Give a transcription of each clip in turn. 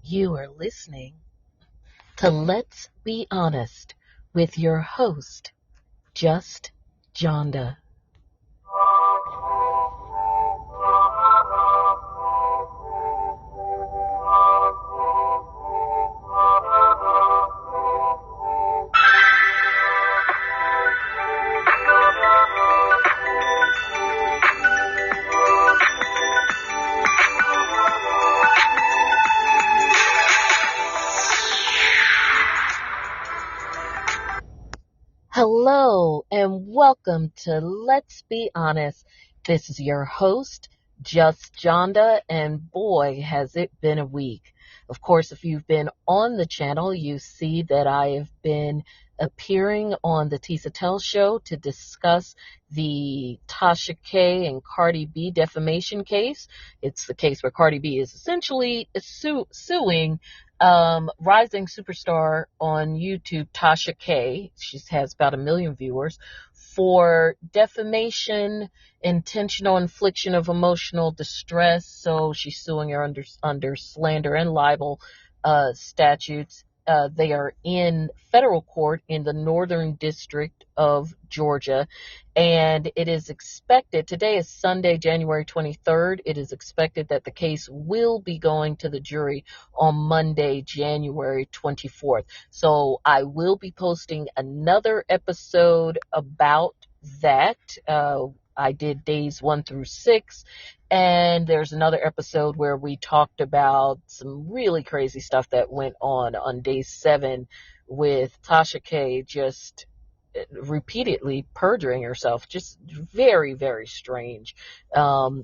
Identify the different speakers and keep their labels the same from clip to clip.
Speaker 1: You are listening to Let's Be Honest with your host, Just Jonda. Hello and welcome to Let's Be Honest. This is your host, Just Jonda, and boy, has it been a week. Of course, if you've been on the channel, you see that I have been appearing on the Tasha show to discuss the Tasha K and Cardi B defamation case. It's the case where Cardi B is essentially suing rising superstar on YouTube, Tasha K. She has about 1 million viewers for defamation, intentional infliction of emotional distress. So she's suing her under slander and libel statutes. They are in federal court in the Northern District of Georgia, and it is expected, today is Sunday, January 23rd, it is expected that the case will be going to the jury on Monday, January 24th. So I will be posting another episode about that. I did days 1 through 6, and there's another episode where we talked about some really crazy stuff that went on day 7 with Tasha K just repeatedly perjuring herself. Just very, very strange.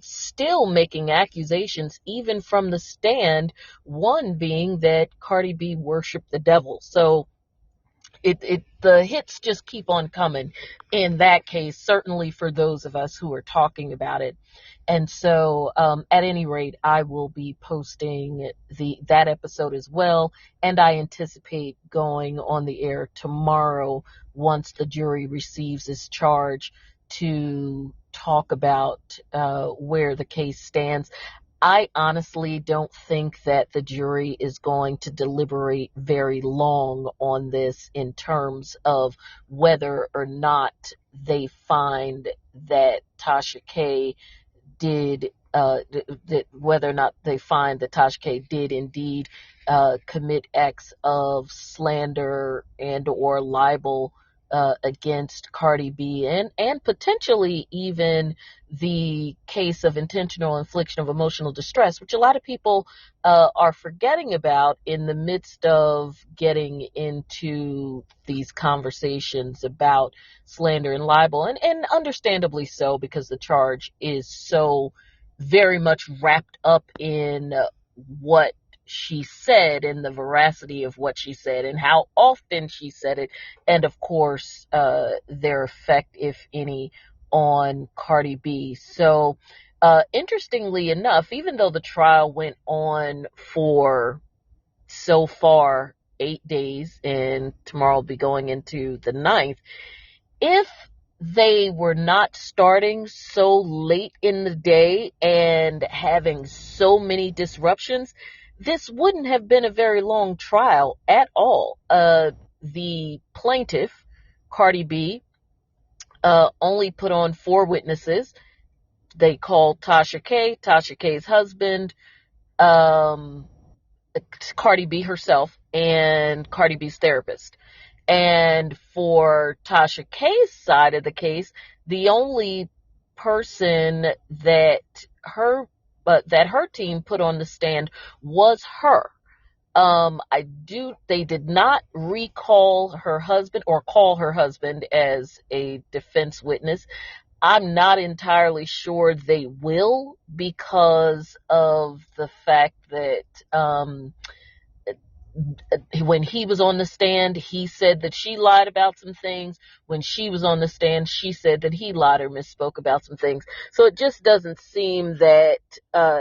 Speaker 1: Still making accusations even from the stand, one being that Cardi B worshiped the devil. So the hits just keep on coming in that case, certainly for those of us who are talking about it. And so at any rate, I will be posting that episode as well, and I anticipate going on the air tomorrow once the jury receives its charge to talk about where the case stands. I honestly don't think that the jury is going to deliberate very long on this in terms of whether or not they find that Tasha K did, whether or not they find that Tasha K did indeed commit acts of slander and or libel against Cardi B, and potentially even the case of intentional infliction of emotional distress, which a lot of people are forgetting about in the midst of getting into these conversations about slander and libel, and understandably so, because the charge is so very much wrapped up in what she said and the veracity of what she said and how often she said it, and of course their effect, if any, on Cardi B. So interestingly enough, even though the trial went on for so far 8 days and tomorrow will be going into the 9th, if they were not starting so late in the day and having so many disruptions, this wouldn't have been a very long trial at all. The plaintiff, Cardi B, only put on 4 witnesses. They called Tasha K, Tasha K's husband, Cardi B herself, and Cardi B's therapist. And for Tasha K's side of the case, the only person that her team put on the stand was her. They did not recall her husband or call her husband as a defense witness. I'm not entirely sure they will, because of the fact that when he was on the stand, he said that she lied about some things. When she was on the stand, she said that he lied or misspoke about some things. So it just doesn't seem that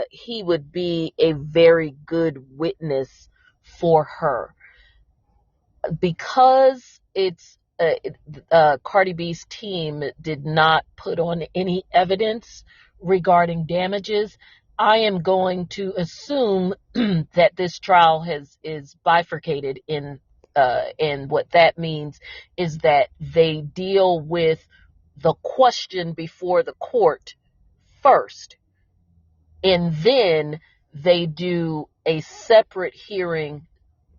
Speaker 1: he would be a very good witness for her. Because it's Cardi B's team did not put on any evidence regarding damages, I am going to assume that this trial is bifurcated and what that means is that they deal with the question before the court first, and then they do a separate hearing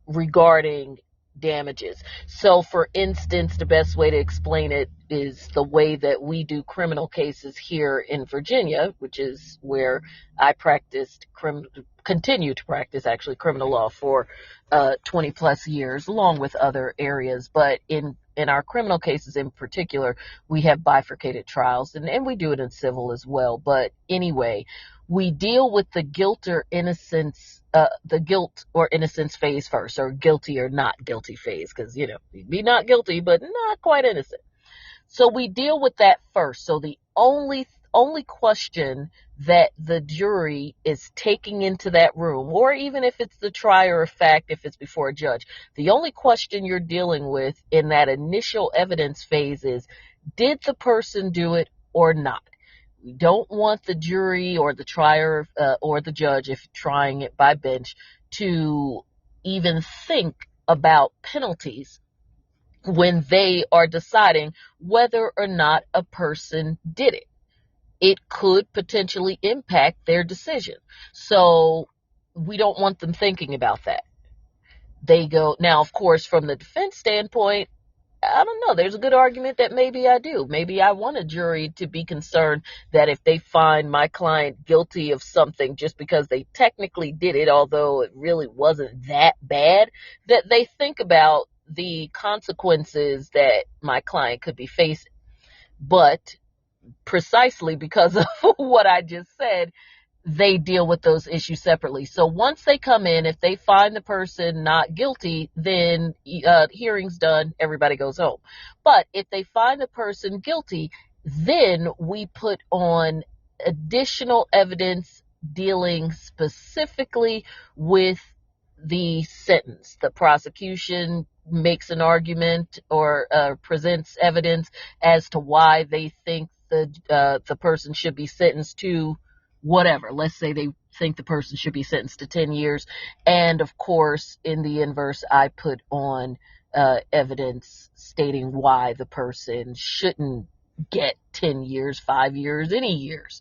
Speaker 1: regarding damages. So, for instance, the best way to explain it is the way that we do criminal cases here in Virginia, which is where I continue to practice actually criminal law for 20 plus years, along with other areas. But in our criminal cases in particular, we have bifurcated trials, and we do it in civil as well. But anyway, we deal with the guilt or innocence phase first, or guilty or not guilty phase, because you'd be not guilty but not quite innocent. So we deal with that first. So the only question that the jury is taking into that room, or even if it's the trier of fact, if it's before a judge, the only question you're dealing with in that initial evidence phase is, did the person do it or not? We don't want the jury or the trier or the judge, if trying it by bench, to even think about penalties when they are deciding whether or not a person did it. It could potentially impact their decision. So we don't want them thinking about that. They go, now, of course, from the defense standpoint, I don't know. There's a good argument that maybe I do. Maybe I want a jury to be concerned that if they find my client guilty of something just because they technically did it, although it really wasn't that bad, that they think about the consequences that my client could be facing. But precisely because of what I just said, they deal with those issues separately. So once they come in, if they find the person not guilty, then hearing's done, everybody goes home. But if they find the person guilty, then we put on additional evidence dealing specifically with the sentence. The prosecution makes an argument or presents evidence as to why they think the person should be sentenced to whatever. Let's say they think the person should be sentenced to 10 years. And of course, in the inverse, I put on evidence stating why the person shouldn't get 10 years, 5 years, any years.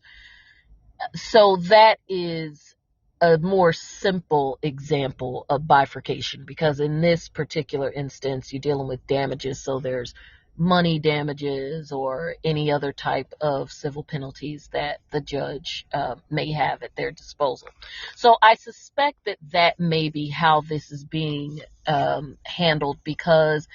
Speaker 1: So that is a more simple example of bifurcation, because in this particular instance, you're dealing with damages. So there's money damages or any other type of civil penalties that the judge may have at their disposal. So I suspect that may be how this is being handled, because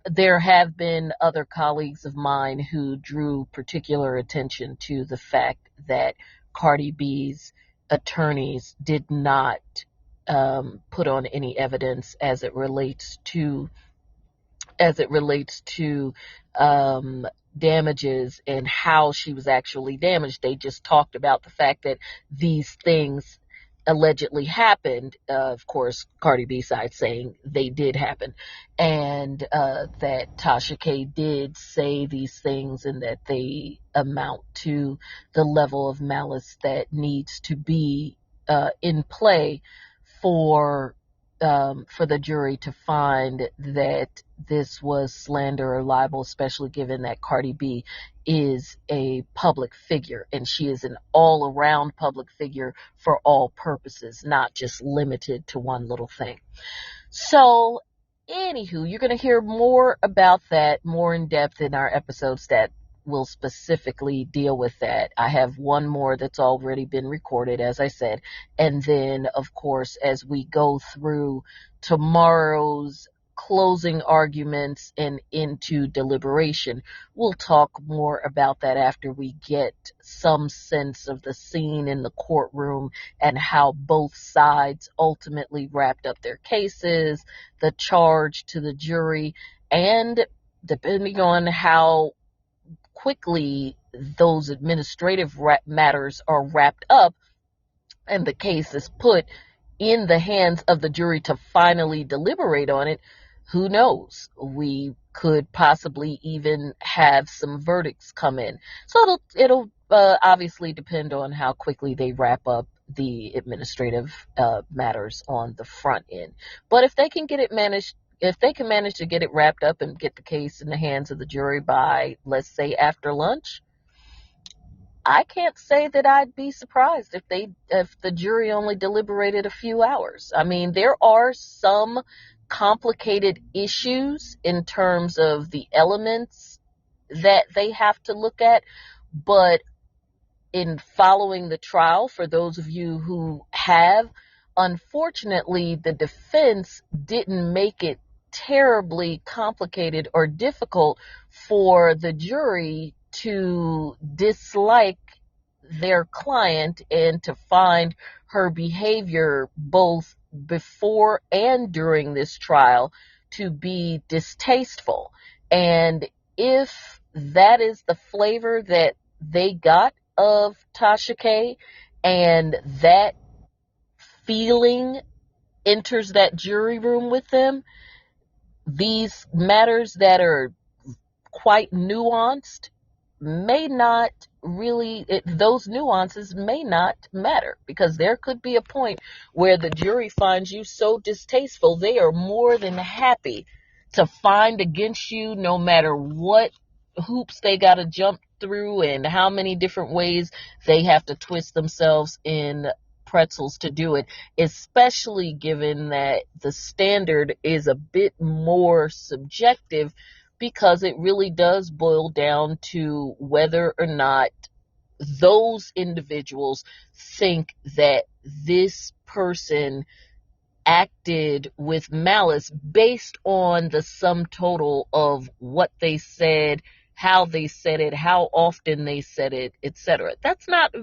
Speaker 1: there have been other colleagues of mine who drew particular attention to the fact that Cardi B's attorneys did not put on any evidence as it relates to damages and how she was actually damaged. They just talked about the fact that these things allegedly happened. Of course, Cardi B side saying they did happen, and that Tasha K did say these things, and that they amount to the level of malice that needs to be in play for the jury to find that this was slander or libel, especially given that Cardi B is a public figure, and she is an all-around public figure for all purposes, not just limited to one little thing. So, anywho, you're going to hear more about that, more in depth in our episodes that will specifically deal with that. I have one more that's already been recorded, as I said. And then, of course, as we go through tomorrow's closing arguments and into deliberation, we'll talk more about that after we get some sense of the scene in the courtroom and how both sides ultimately wrapped up their cases, the charge to the jury, and depending on how quickly those administrative matters are wrapped up and the case is put in the hands of the jury to finally deliberate on it, who knows? We could possibly even have some verdicts come in. So it'll obviously depend on how quickly they wrap up the administrative matters on the front end. But if they can manage to get it wrapped up and get the case in the hands of the jury by, let's say, after lunch, I can't say that I'd be surprised if the jury only deliberated a few hours. I mean, there are some complicated issues in terms of the elements that they have to look at, but in following the trial, for those of you who have, unfortunately, the defense didn't make it terribly complicated or difficult for the jury to dislike their client and to find her behavior both before and during this trial to be distasteful. And if that is the flavor that they got of Tasha K, and that feeling enters that jury room with them, these matters that are quite nuanced may not really, those nuances may not matter, because there could be a point where the jury finds you so distasteful, they are more than happy to find against you no matter what hoops they got to jump through and how many different ways they have to twist themselves in pretzels to do it, especially given that the standard is a bit more subjective, because it really does boil down to whether or not those individuals think that this person acted with malice based on the sum total of what they said, how they said it, how often they said it, etc. That's not a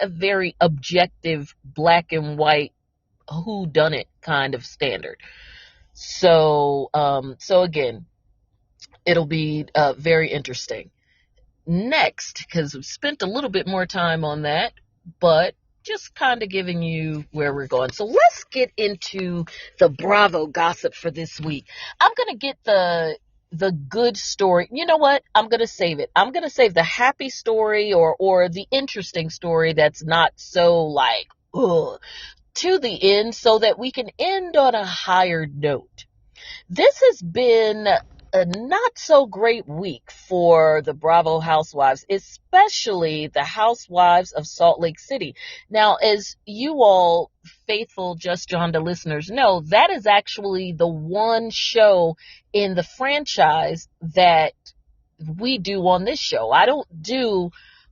Speaker 1: very objective black and white whodunit kind of standard. So again, it'll be very interesting. Next, because we've spent a little bit more time on that, but just kind of giving you where we're going. So let's get into the Bravo gossip for this week. I'm going to get the good story. You know what? I'm going to save it. I'm going to save the happy story or the interesting story that's not so like, ugh, to the end, so that we can end on a higher note. This has been a not so great week for the Bravo Housewives, especially the Housewives of Salt Lake City. Now, as you all faithful Just Jonda listeners know, that is actually the one show in the franchise that we do on this show. I don't do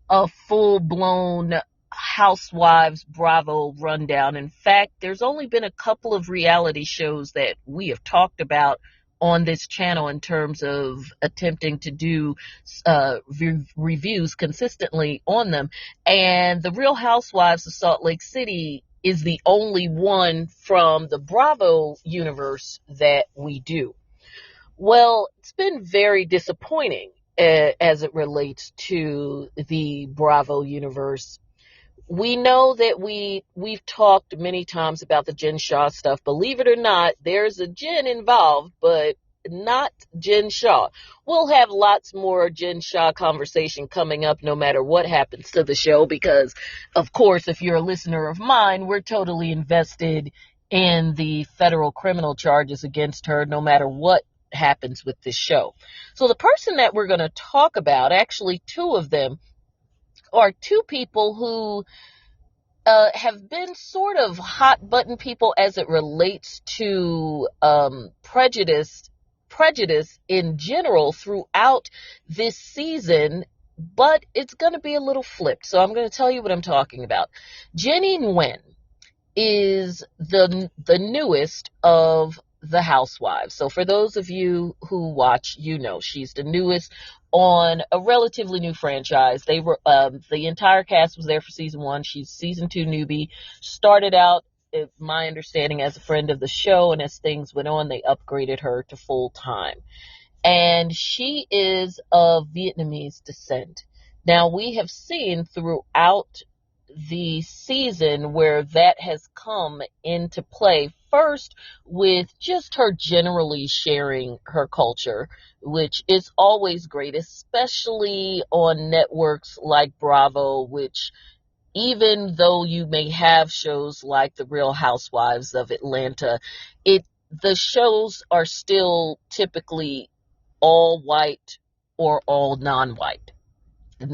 Speaker 1: a full-blown Housewives Bravo rundown. In fact, there's only been a couple of reality shows that we have talked about on this channel in terms of attempting to do reviews consistently on them. And the Real Housewives of Salt Lake City is the only one from the Bravo universe that we do. Well, it's been very disappointing as it relates to the Bravo universe. We know that we've talked many times about the Jen Shah stuff. Believe it or not, there's a Jen involved, but not Jen Shah. We'll have lots more Jen Shah conversation coming up no matter what happens to the show, because, of course, if you're a listener of mine, we're totally invested in the federal criminal charges against her no matter what happens with this show. So the person that we're going to talk about, actually two of them, are two people who have been sort of hot button people as it relates to prejudice in general throughout this season, but it's going to be a little flipped. So I'm going to tell you what I'm talking about. Jenny Nguyen is the newest of the Housewives. So for those of you who watch, you know she's the newest on a relatively new franchise. They were the entire cast was there for season 1. She's season 2 newbie. Started out, my understanding, as a friend of the show, and as things went on, they upgraded her to full time. And she is of Vietnamese descent. Now, we have seen throughout the season where that has come into play first with just her generally sharing her culture, which is always great, especially on networks like Bravo, which even though you may have shows like The Real Housewives of Atlanta, the shows are still typically all white or all non-white.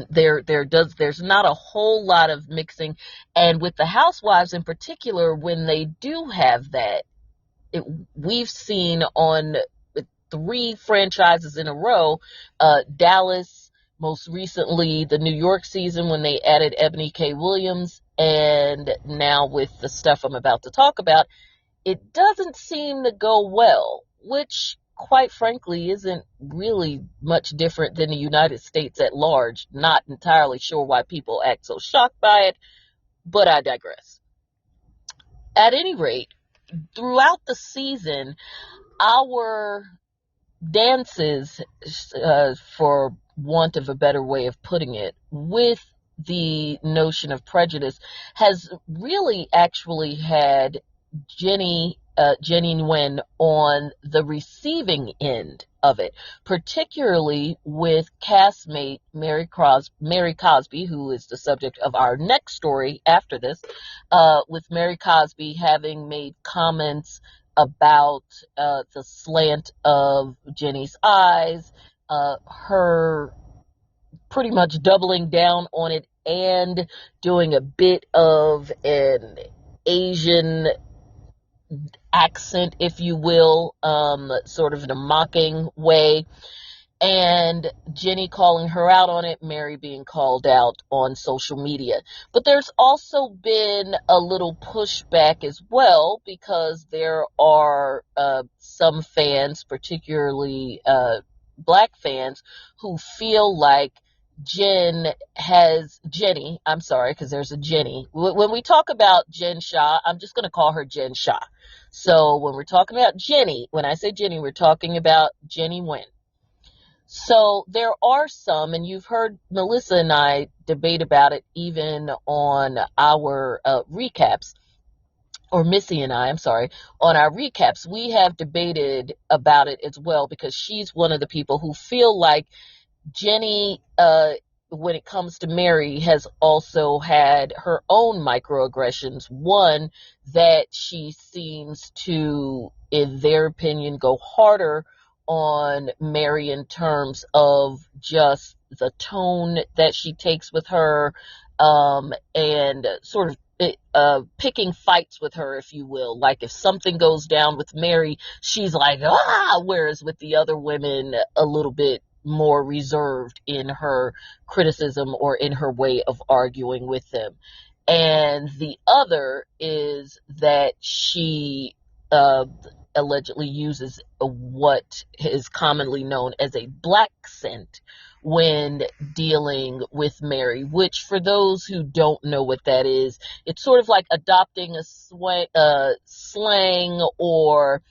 Speaker 1: There's not a whole lot of mixing, and with the Housewives in particular, when they do have that, we've seen on 3 franchises in a row, Dallas, most recently the New York season when they added Ebony K. Williams, and now with the stuff I'm about to talk about, it doesn't seem to go well, which quite frankly isn't really much different than the United States at large. Not entirely sure why people act so shocked by it, but I digress. At any rate, throughout the season, our dances, for want of a better way of putting it, with the notion of prejudice, has really actually had Jenny Nguyen on the receiving end of it, particularly with castmate Mary Cosby, who is the subject of our next story after this, with Mary Cosby having made comments about the slant of Jenny's eyes, her pretty much doubling down on it and doing a bit of an Asian accent, if you will, sort of in a mocking way, and Jenny calling her out on it, Mary being called out on social media. But there's also been a little pushback as well, because there are some fans, particularly black fans, who feel like Jenny, I'm sorry, because there's a Jenny. When we talk about Jen Shah, I'm just going to call her Jen Shah. So when we're talking about Jenny, when I say Jenny, we're talking about Jenny Nguyen. So there are some, and you've heard Melissa and I debate about it even on our recaps, or Missy and I'm sorry, on our recaps. We have debated about it as well, because she's one of the people who feel like Jenny, when it comes to Mary, has also had her own microaggressions. One, that she seems to, in their opinion, go harder on Mary in terms of just the tone that she takes with her, and sort of picking fights with her, if you will. Like if something goes down with Mary, she's like, ah, whereas with the other women, a little bit more reserved in her criticism or in her way of arguing with them. And the other is that she allegedly uses what is commonly known as a black scent when dealing with Mary, which, for those who don't know what that is, it's sort of like adopting a slang or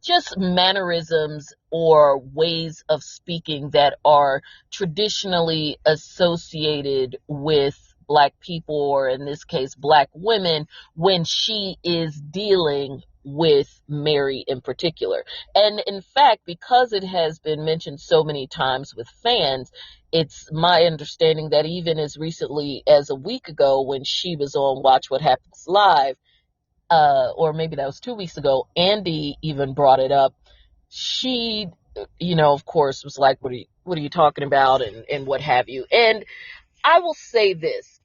Speaker 1: just mannerisms or ways of speaking that are traditionally associated with black people, or in this case, black women, when she is dealing with Mary in particular. And in fact, because it has been mentioned so many times with fans, it's my understanding that even as recently as a week ago, when she was on Watch What Happens Live, or maybe that was 2 weeks ago, Andy even brought it up. She, of course, was like, what are you talking about, and what have you. And I will say this,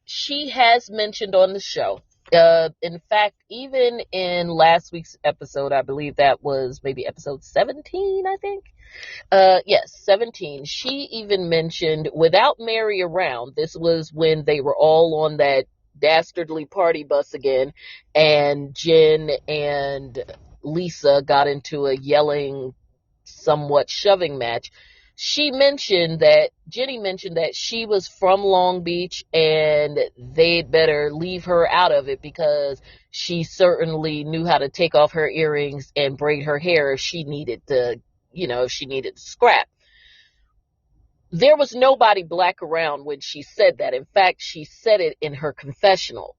Speaker 1: she has mentioned on the show, in fact, even in last week's episode, I believe that was maybe episode 17, I think. Yes, 17. She even mentioned, without Mary around, this was when they were all on that dastardly party bus again, and Jen and Lisa got into a yelling, somewhat shoving match. Jenny mentioned that she was from Long Beach and they'd better leave her out of it, because she certainly knew how to take off her earrings and braid her hair if she needed to, if she needed to scrap. There was nobody black around when she said that. In fact, she said it in her confessional.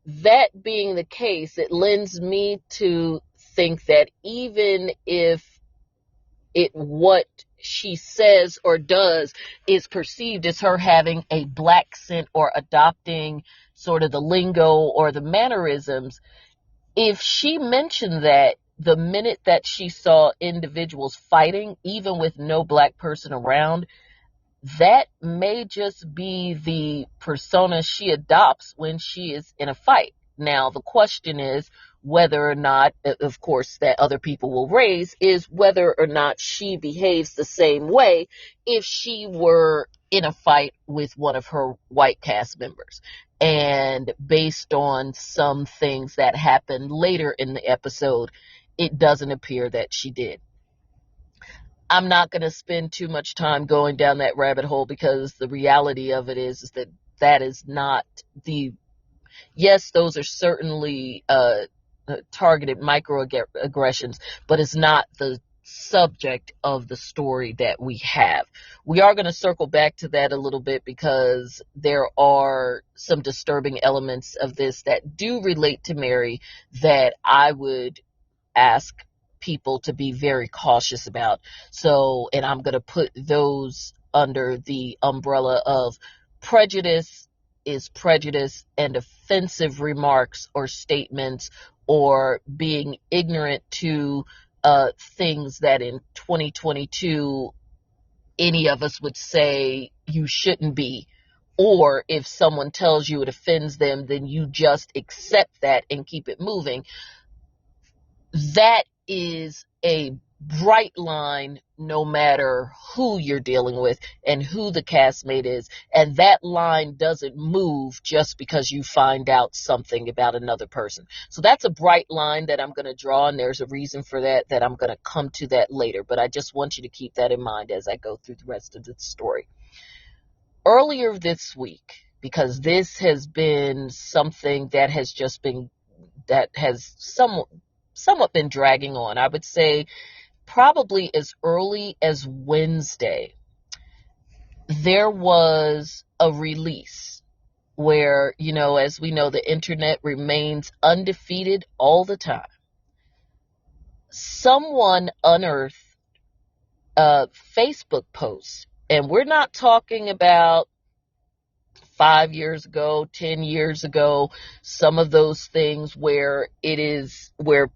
Speaker 1: that being the case, it lends me to think that even if what she says or does is perceived as her having a black accent or adopting sort of the lingo or the mannerisms, if she mentioned that the minute that she saw individuals fighting, even with no black person around, that may just be the persona she adopts when she is in a fight. Now, the question is whether or not, of course, that other people will raise, is whether or not she behaves the same way if she were in a fight with one of her white cast members. And based on some things that happened later in the episode, it doesn't appear that she did. I'm not going to spend too much time going down that rabbit hole, because the reality of it is that that is not yes, those are certainly targeted microaggressions, but it's not the subject of the story that we have. We are going to circle back to that a little bit, because there are some disturbing elements of this that do relate to Mary that I would ask people to be very cautious about. So, and I'm going to put those under the umbrella of prejudice is prejudice, and offensive remarks or statements or being ignorant to things that in 2022 any of us would say you shouldn't be. Or if someone tells you it offends them, then you just accept that and keep it moving. That is a bright line no matter who you're dealing with and who the castmate is. And that line doesn't move just because you find out something about another person. So that's a bright line that I'm going to draw, and there's a reason for that I'm going to come to that later. But I just want you to keep that in mind as I go through the rest of the story. Earlier this week, because this has been something that has just been, that has somewhat been dragging on. I would say probably as early as Wednesday, there was a release where, as we know, the internet remains undefeated all the time. Someone unearthed a Facebook post, and we're not talking about 5 years ago, 10 years ago, some of those things where it is where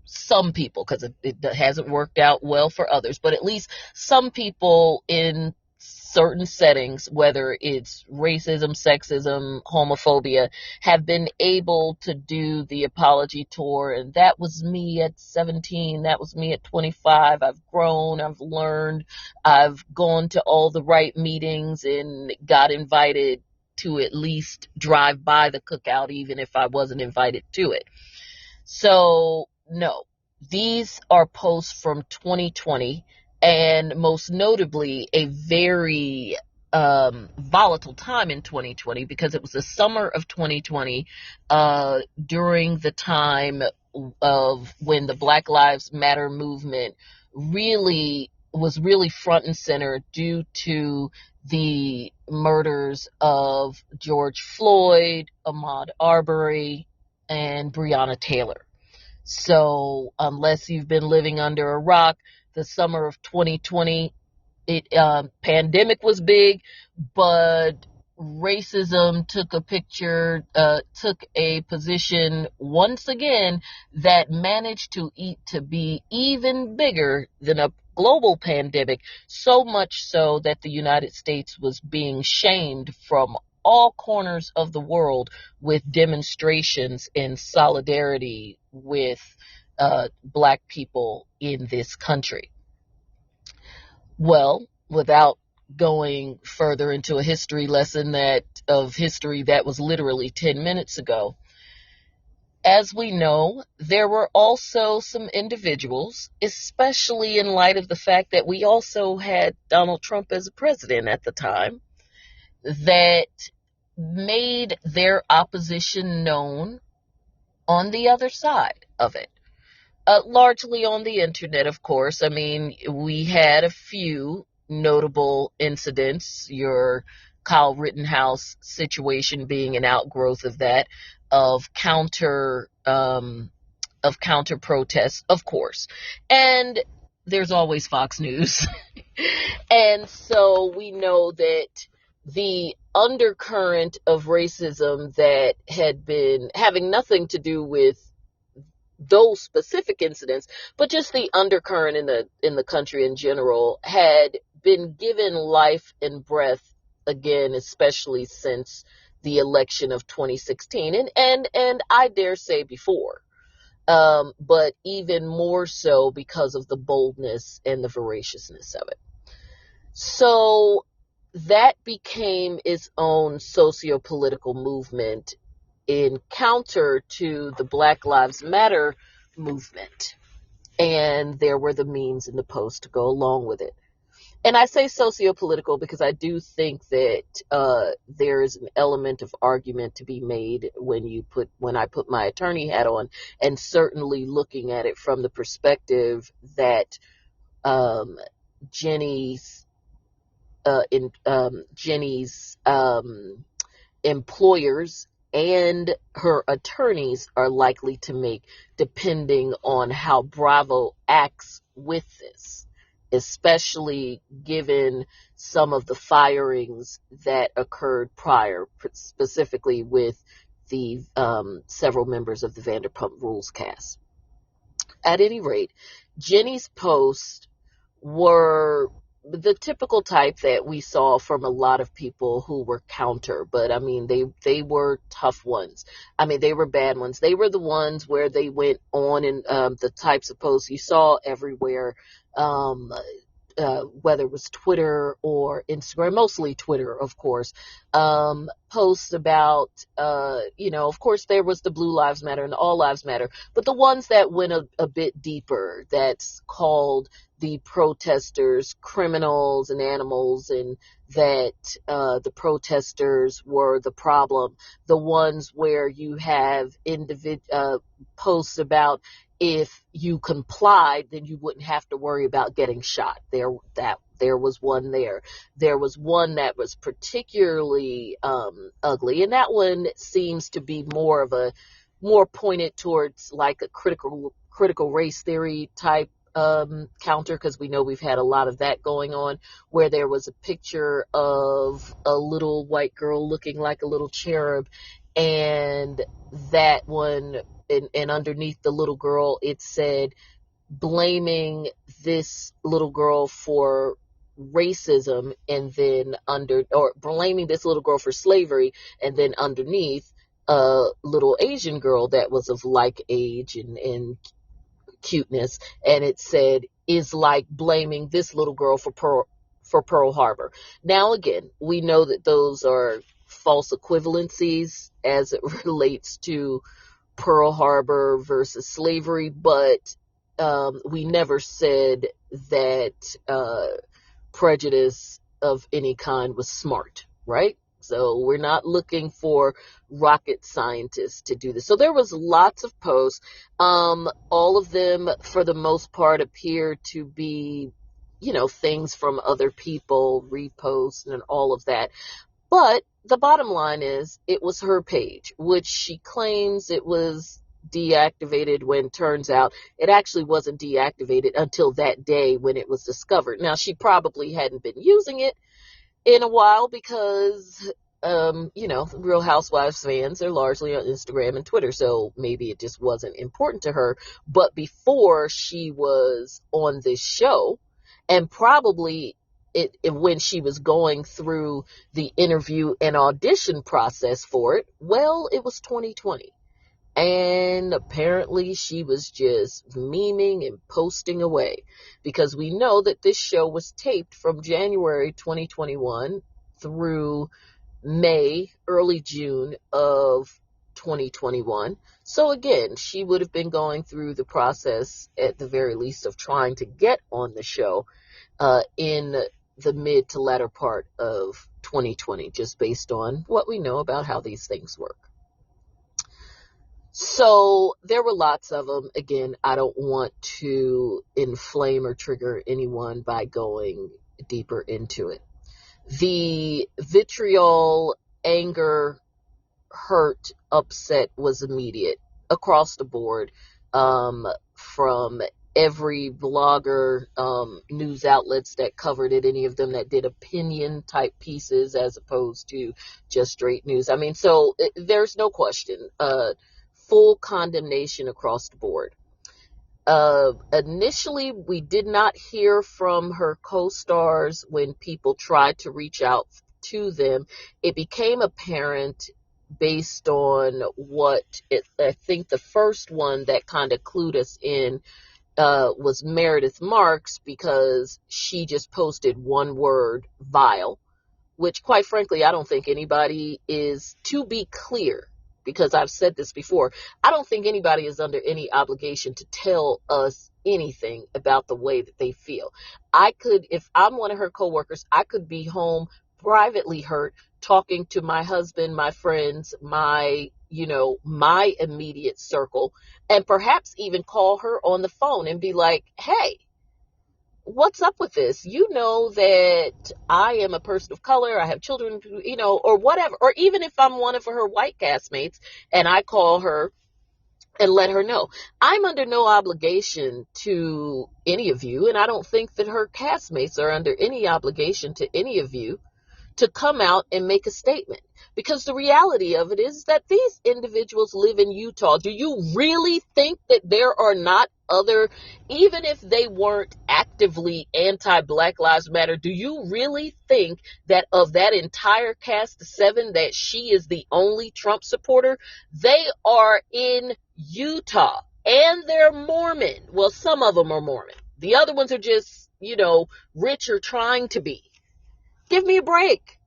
Speaker 1: some people, because it hasn't worked out well for others, but at least some people in certain settings, whether it's racism, sexism, homophobia, have been able to do the apology tour. And that was me at 17. That was me at 25. I've grown. I've learned. I've gone to all the right meetings and got invited to at least drive by the cookout, even if I wasn't invited to it. So, no, these are posts from 2020. And most notably, a very volatile time in 2020, because it was the summer of 2020, during the time of when the Black Lives Matter movement was really front and center due to the murders of George Floyd, Ahmaud Arbery, and Breonna Taylor. So unless you've been living under a rock, the summer of 2020, pandemic was big, but racism took a position once again that managed to be even bigger than a global pandemic, so much so that the United States was being shamed from all corners of the world with demonstrations in solidarity with Black people in this country. Well, without going further into a history lesson of history that was literally 10 minutes ago, as we know, there were also some individuals, especially in light of the fact that we also had Donald Trump as a president at the time, that made their opposition known on the other side of it. Largely on the internet, of course. I mean, we had a few notable incidents, your Kyle Rittenhouse situation being an outgrowth of that. of counter protests, of course. And there's always Fox News. And so we know that the undercurrent of racism that had been having nothing to do with those specific incidents, but just the undercurrent in the country in general, had been given life and breath again, especially since the election of 2016, and I dare say before, but even more so because of the boldness and the voraciousness of it. So that became its own socio-political movement in counter to the Black Lives Matter movement. And there were the memes and the posts to go along with it. And I say socio-political because I do think that there is an element of argument to be made when I put my attorney hat on, and certainly looking at it from the perspective that Jenny's employers and her attorneys are likely to make, depending on how Bravo acts with this, especially given some of the firings that occurred prior, specifically with the several members of the Vanderpump Rules cast. At any rate, Jenny's posts were the typical type that we saw from a lot of people who were counter, but I mean, they were tough ones. I mean, they were bad ones. They were the ones where they went on and the types of posts you saw everywhere, whether it was Twitter or Instagram, mostly Twitter, of course, posts about, of course, there was the Blue Lives Matter and the All Lives Matter, but the ones that went a bit deeper, that's called the protesters criminals and animals, and that the protesters were the problem. The ones where you have posts about, if you complied, then you wouldn't have to worry about getting shot. There was one there. There was one that was particularly ugly, and that one seems to be more pointed towards like a critical race theory type counter, because we know we've had a lot of that going on, where there was a picture of a little white girl looking like a little cherub, and that one, and underneath the little girl, it said, blaming this little girl for racism, and then or blaming this little girl for slavery, and then underneath a little Asian girl that was of like age and cuteness, and it said, is like blaming this little girl for Pearl Harbor. Now again, we know that those are false equivalencies as it relates to Pearl Harbor versus slavery, but we never said that prejudice of any kind was smart, right? So we're not looking for rocket scientists to do this. So there was lots of posts. All of them, for the most part, appear to be, things from other people, reposts and all of that. But the bottom line is, it was her page, which she claims it was deactivated, when turns out it actually wasn't deactivated until that day when it was discovered. Now, she probably hadn't been using it in a while because, Real Housewives fans are largely on Instagram and Twitter, so maybe it just wasn't important to her. But before she was on this show, and probably when she was going through the interview and audition process for it, well, it was 2020. And apparently she was just memeing and posting away, because we know that this show was taped from January 2021 through May, early June of 2021. So again, she would have been going through the process, at the very least, of trying to get on the show in the mid to latter part of 2020, just based on what we know about how these things work. So there were lots of them. Again, I don't want to inflame or trigger anyone by going deeper into it. The vitriol, anger, hurt, upset was immediate across the board, from every blogger, news outlets that covered it, any of them that did opinion type pieces as opposed to just straight news. I mean, so there's no question, full condemnation across the board. Initially, we did not hear from her co-stars when people tried to reach out to them. It became apparent based on I think the first one that kind of clued us in was Meredith Marks, because she just posted one word, vile, which quite frankly, I don't think anybody is, to be clear, because I've said this before, I don't think anybody is under any obligation to tell us anything about the way that they feel. I could, if I'm one of her coworkers, I could be home privately hurt, talking to my husband, my friends, my immediate circle, and perhaps even call her on the phone and be like, hey, what's up with this? You know that I am a person of color, I have children, or whatever. Or even if I'm one of her white castmates and I call her and let her know. I'm under no obligation to any of you, and I don't think that her castmates are under any obligation to any of you to come out and make a statement. Because the reality of it is that these individuals live in Utah. Do you really think that there are not other, even if they weren't actively anti-Black Lives Matter, do you really think that of that entire cast of 7 that she is the only Trump supporter? They are in Utah and they're Mormon. Well, some of them are Mormon. The other ones are just, rich or trying to be. Give me a break.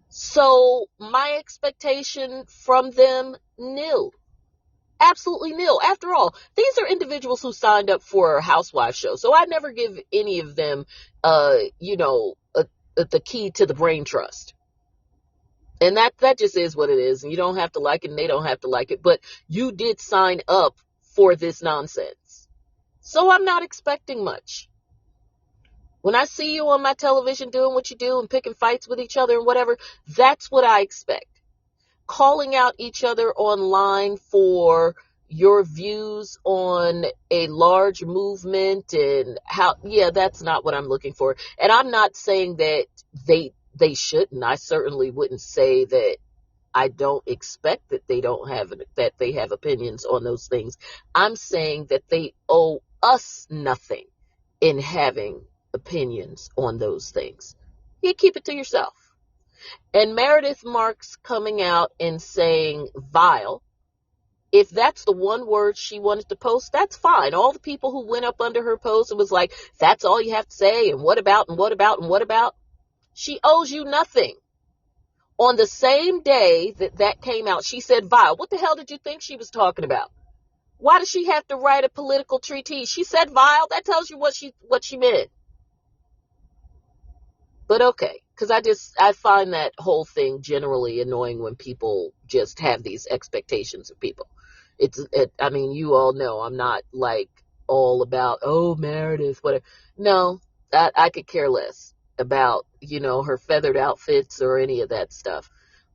Speaker 1: So my expectation from them, nil. Absolutely nil. After all, these are individuals who signed up for a Housewives show. So I never give any of them, the key to the brain trust. And that just is what it is. And you don't have to like it and they don't have to like it. But you did sign up for this nonsense. So I'm not expecting much. When I see you on my television doing what you do and picking fights with each other and whatever, that's what I expect. Calling out each other online for your views on a large movement and that's not what I'm looking for. And I'm not saying that they shouldn't. I certainly wouldn't say that I don't expect that they have opinions on those things. I'm saying that they owe us nothing in having opinions on those things. You keep it to yourself. And Meredith Marks coming out and saying vile, if that's the one word she wanted to post, that's fine. All the people who went up under her post and was like, that's all you have to say, and what about, and what about, and what about? She owes you nothing. On the same day that came out, she said vile. What the hell did you think she was talking about? Why does she have to write a political treatise? She said vile. That tells you what she meant. But okay, because I find that whole thing generally annoying when people just have these expectations of people. I mean, you all know I'm not like all about, oh, Meredith, whatever. No, I could care less about, her feathered outfits or any of that stuff.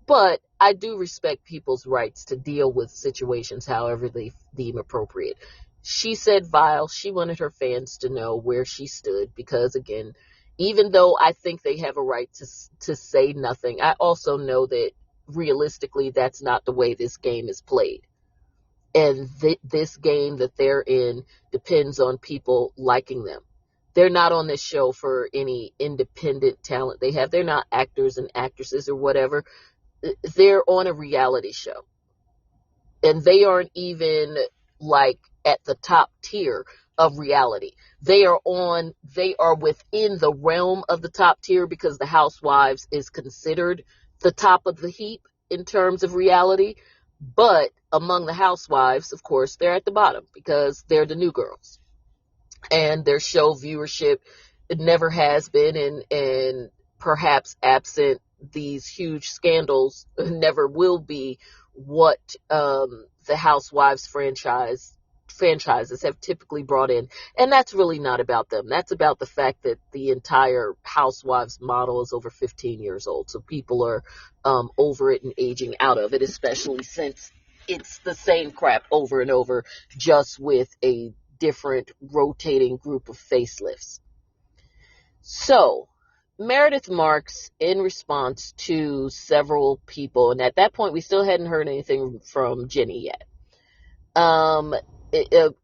Speaker 1: But I do respect people's rights to deal with situations however they deem appropriate. She said vile. She wanted her fans to know where she stood because, again, even though I think they have a right to say nothing, I also know that realistically that's not the way this game is played. And this game that they're in depends on people liking them. They're not on this show for any independent talent they have. They're not actors and actresses or whatever. They're on a reality show. And they aren't even like at the top tier of reality. They are within the realm of the top tier because the Housewives is considered the top of the heap in terms of reality. But among the Housewives, of course, they're at the bottom because they're the new girls. And their show viewership never has been and perhaps absent these huge scandals never will be what the Housewives franchise franchises have typically brought in. And that's really not about them. That's about the fact that the entire Housewives model is over 15 years old. So people are over it and aging out of it, especially since it's the same crap over and over, just with a different rotating group of facelifts. So Meredith Marks, in response to several people, and at that point we still hadn't heard anything from Jenny yet, a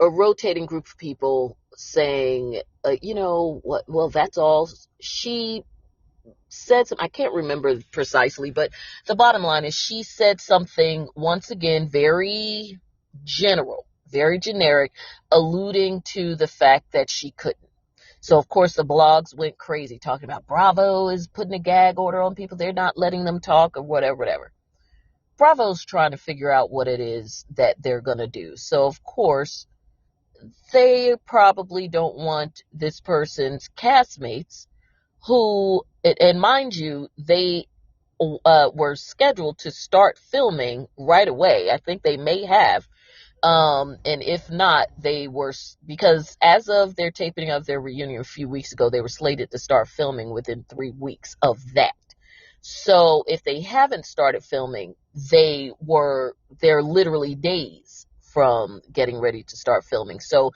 Speaker 1: rotating group of people saying, what, well, that's all. She said some, I can't remember precisely, but the bottom line is she said something, once again, very general, very generic, alluding to the fact that she couldn't. So, of course, the blogs went crazy talking about Bravo is putting a gag order on people. They're not letting them talk or whatever. Bravo's trying to figure out what it is that they're going to do. So, of course, they probably don't want this person's castmates who, and mind you, they were scheduled to start filming right away. I think they may have. And if not, they were, because as of their taping of their reunion a few weeks ago, they were slated to start filming within 3 weeks of that. So if they haven't started filming, they're literally days from getting ready to start filming. So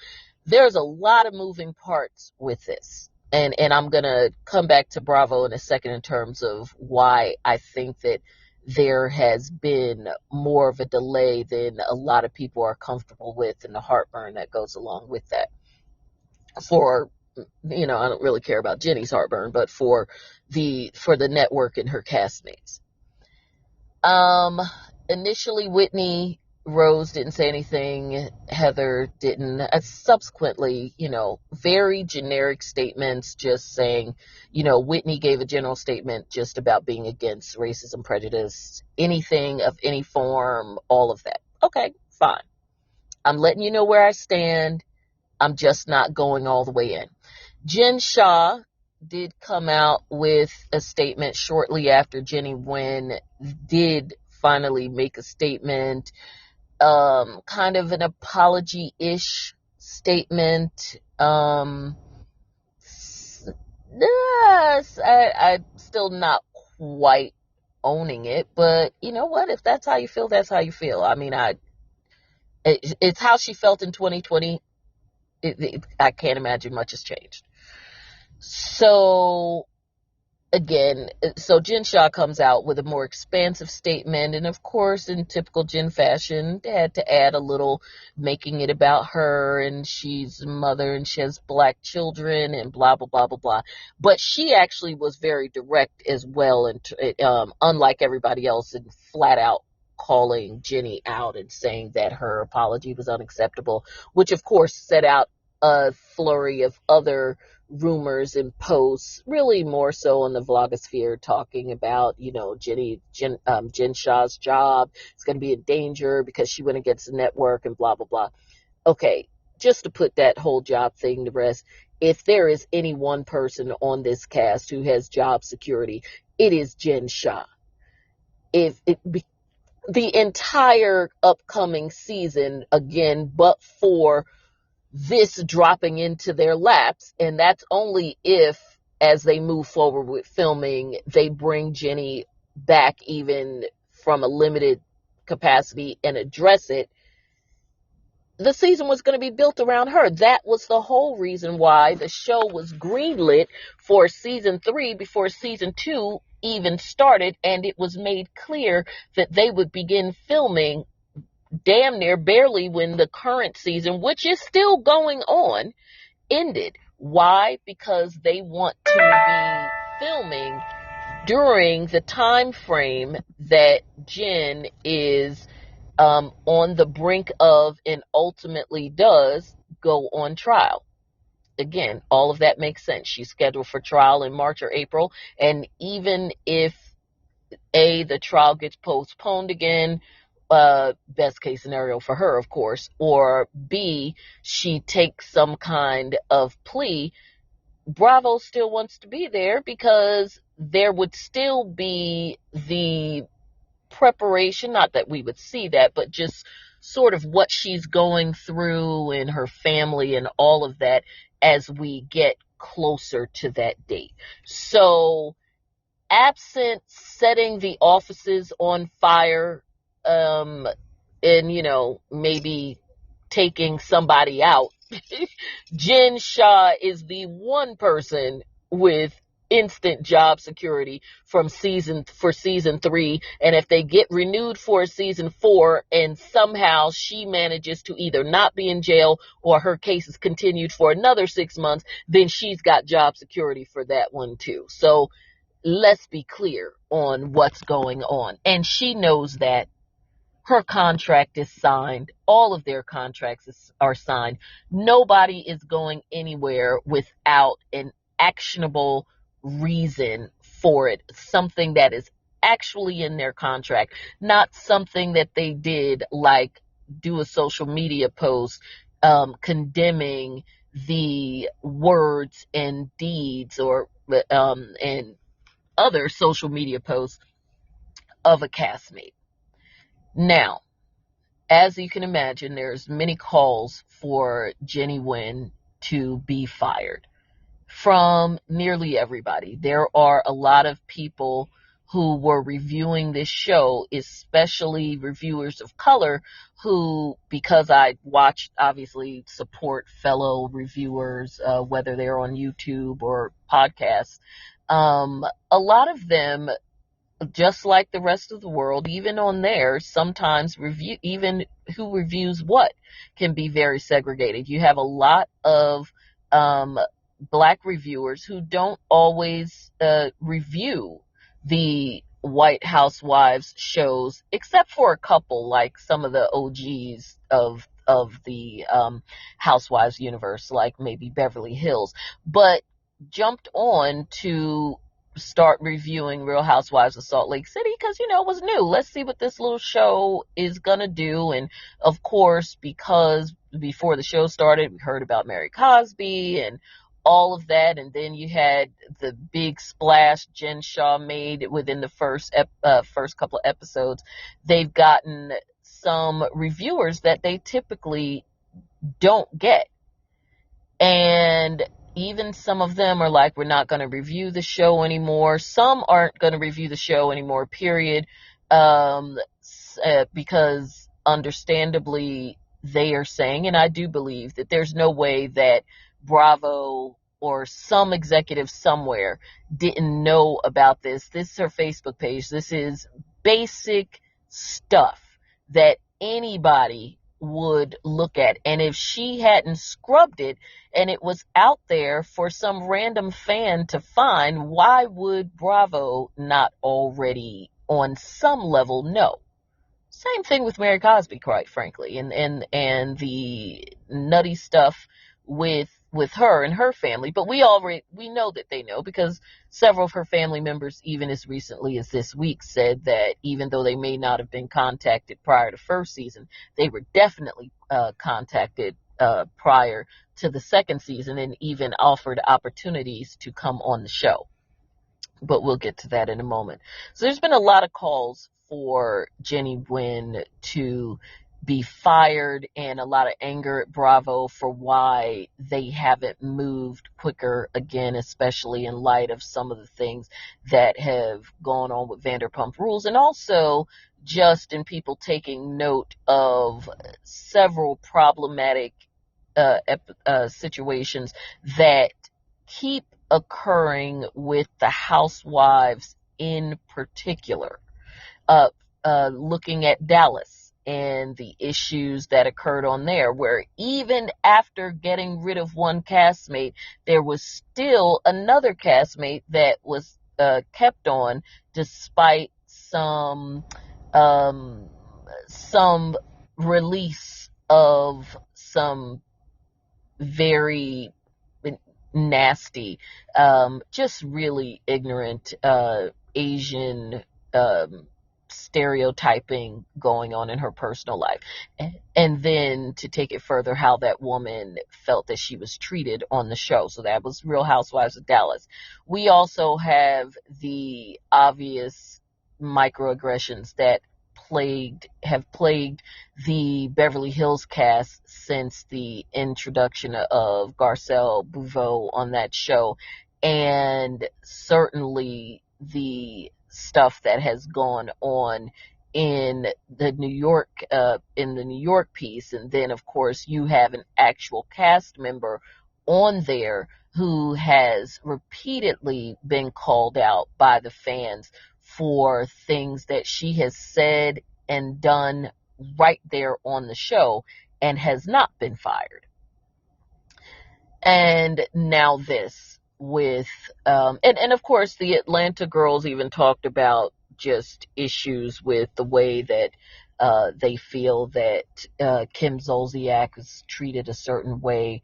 Speaker 1: there's a lot of moving parts with this. And I'm going to come back to Bravo in a second in terms of why I think that there has been more of a delay than a lot of people are comfortable with, and the heartburn that goes along with that. For, I don't really care about Jenny's heartburn, but for the network and her castmates. Initially, Whitney Rose didn't say anything. Heather didn't. Subsequently, very generic statements, just saying, Whitney gave a general statement just about being against racism, prejudice, anything of any form, all of that. Okay, fine. I'm letting you know where I stand. I'm just not going all the way in. Jen Shah did come out with a statement shortly after Jenny Nguyen did finally make a statement, kind of an apology-ish statement. I'm still not quite owning it, but you know what? If that's how you feel, that's how you feel. I mean, it's how she felt in 2020. I can't imagine much has changed. So Jen Shah comes out with a more expansive statement, and of course, in typical Jen fashion, they had to add a little, making it about her, and she's a mother, and she has black children, and blah, blah, blah, blah, blah. But she actually was very direct as well, and unlike everybody else, and flat out calling Jenny out and saying that her apology was unacceptable, which of course set out a flurry of other rumors and posts, really more so on the vlogosphere, talking about, Jen Shah's job is going to be in danger because she went against the network and blah, blah, blah. Okay, just to put that whole job thing to rest, if there is any one person on this cast who has job security, it is Jen Shah. The entire upcoming season, again, but for this dropping into their laps, and that's only if, as they move forward with filming, they bring Jenny back even from a limited capacity and address it. The season was going to be built around her. That was the whole reason why the show was greenlit for season 3 before season 2 even started, and it was made clear that they would begin filming damn near barely when the current season, which is still going on, ended. Why? Because they want to be filming during the time frame that Jen is on the brink of and ultimately does go on trial. Again, all of that makes sense. She's scheduled for trial in March or April, and even if the trial gets postponed again, best case scenario for her, of course, or B, she takes some kind of plea, Bravo still wants to be there because there would still be the preparation, not that we would see that, but just sort of what she's going through and her family and all of that as we get closer to that date. So, absent setting the offices on fire, and, maybe taking somebody out, Jen Shah is the one person with instant job security for season 3, and if they get renewed for season 4 and somehow she manages to either not be in jail or her case is continued for another 6 months, then she's got job security for that one too. So let's be clear on what's going on, and she knows that. Her contract is signed. All of their contracts are signed. Nobody is going anywhere without an actionable reason for it. Something that is actually in their contract, not something that they did like do a social media post condemning the words and deeds or and other social media posts of a castmate. Now, as you can imagine, there's many calls for Jenny Nguyen to be fired from nearly everybody. There are a lot of people who were reviewing this show, especially reviewers of color who, because I watched, obviously support fellow reviewers, whether they're on YouTube or podcasts, a lot of them, just like the rest of the world, even on there, sometimes even who reviews what can be very segregated. You have a lot of black reviewers who don't always review the White Housewives shows, except for a couple, like some of the OGs of the Housewives universe, like maybe Beverly Hills, but jumped on to start reviewing Real Housewives of Salt Lake City because, it was new. Let's see what this little show is going to do. And of course, because before the show started, we heard about Mary Cosby and all of that. And then you had the big splash Jen Shah made within the first couple of episodes. They've gotten some reviewers that they typically don't get. And even some of them are like, we're not going to review the show anymore. Some aren't going to review the show anymore, period. Because understandably they are saying, and I do believe that there's no way that Bravo or some executive somewhere didn't know about this. This is her Facebook page. This is basic stuff that anybody would look at. And if she hadn't scrubbed it and it was out there for some random fan to find, why would Bravo not already on some level know? Same thing with Mary Cosby, quite frankly, and the nutty stuff with her and her family. But we know that they know, because several of her family members, even as recently as this week, said that even though they may not have been contacted prior to first season, they were definitely contacted prior to the second season, and even offered opportunities to come on the show. But we'll get to that in a moment. So there's been a lot of calls for Jenny Nguyen to be fired, and a lot of anger at Bravo for why they haven't moved quicker again, especially in light of some of the things that have gone on with Vanderpump Rules, and also just in people taking note of several problematic situations that keep occurring with the housewives in particular. Looking at Dallas and the issues that occurred on there, where even after getting rid of one castmate, there was still another castmate that was kept on despite some release of some very nasty, just really ignorant Asian stereotyping going on in her personal life. And then to take it further, how that woman felt that she was treated on the show. So that was Real Housewives of Dallas. We also have the obvious microaggressions that have plagued the Beverly Hills cast since the introduction of Garcelle Bouveau on that show, and certainly the stuff that has gone on in the New York piece. And then of course you have an actual cast member on there who has repeatedly been called out by the fans for things that she has said and done right there on the show, and has not been fired. And now this with, and of course the Atlanta girls even talked about just issues with the way that they feel that Kim Zolciak was treated a certain way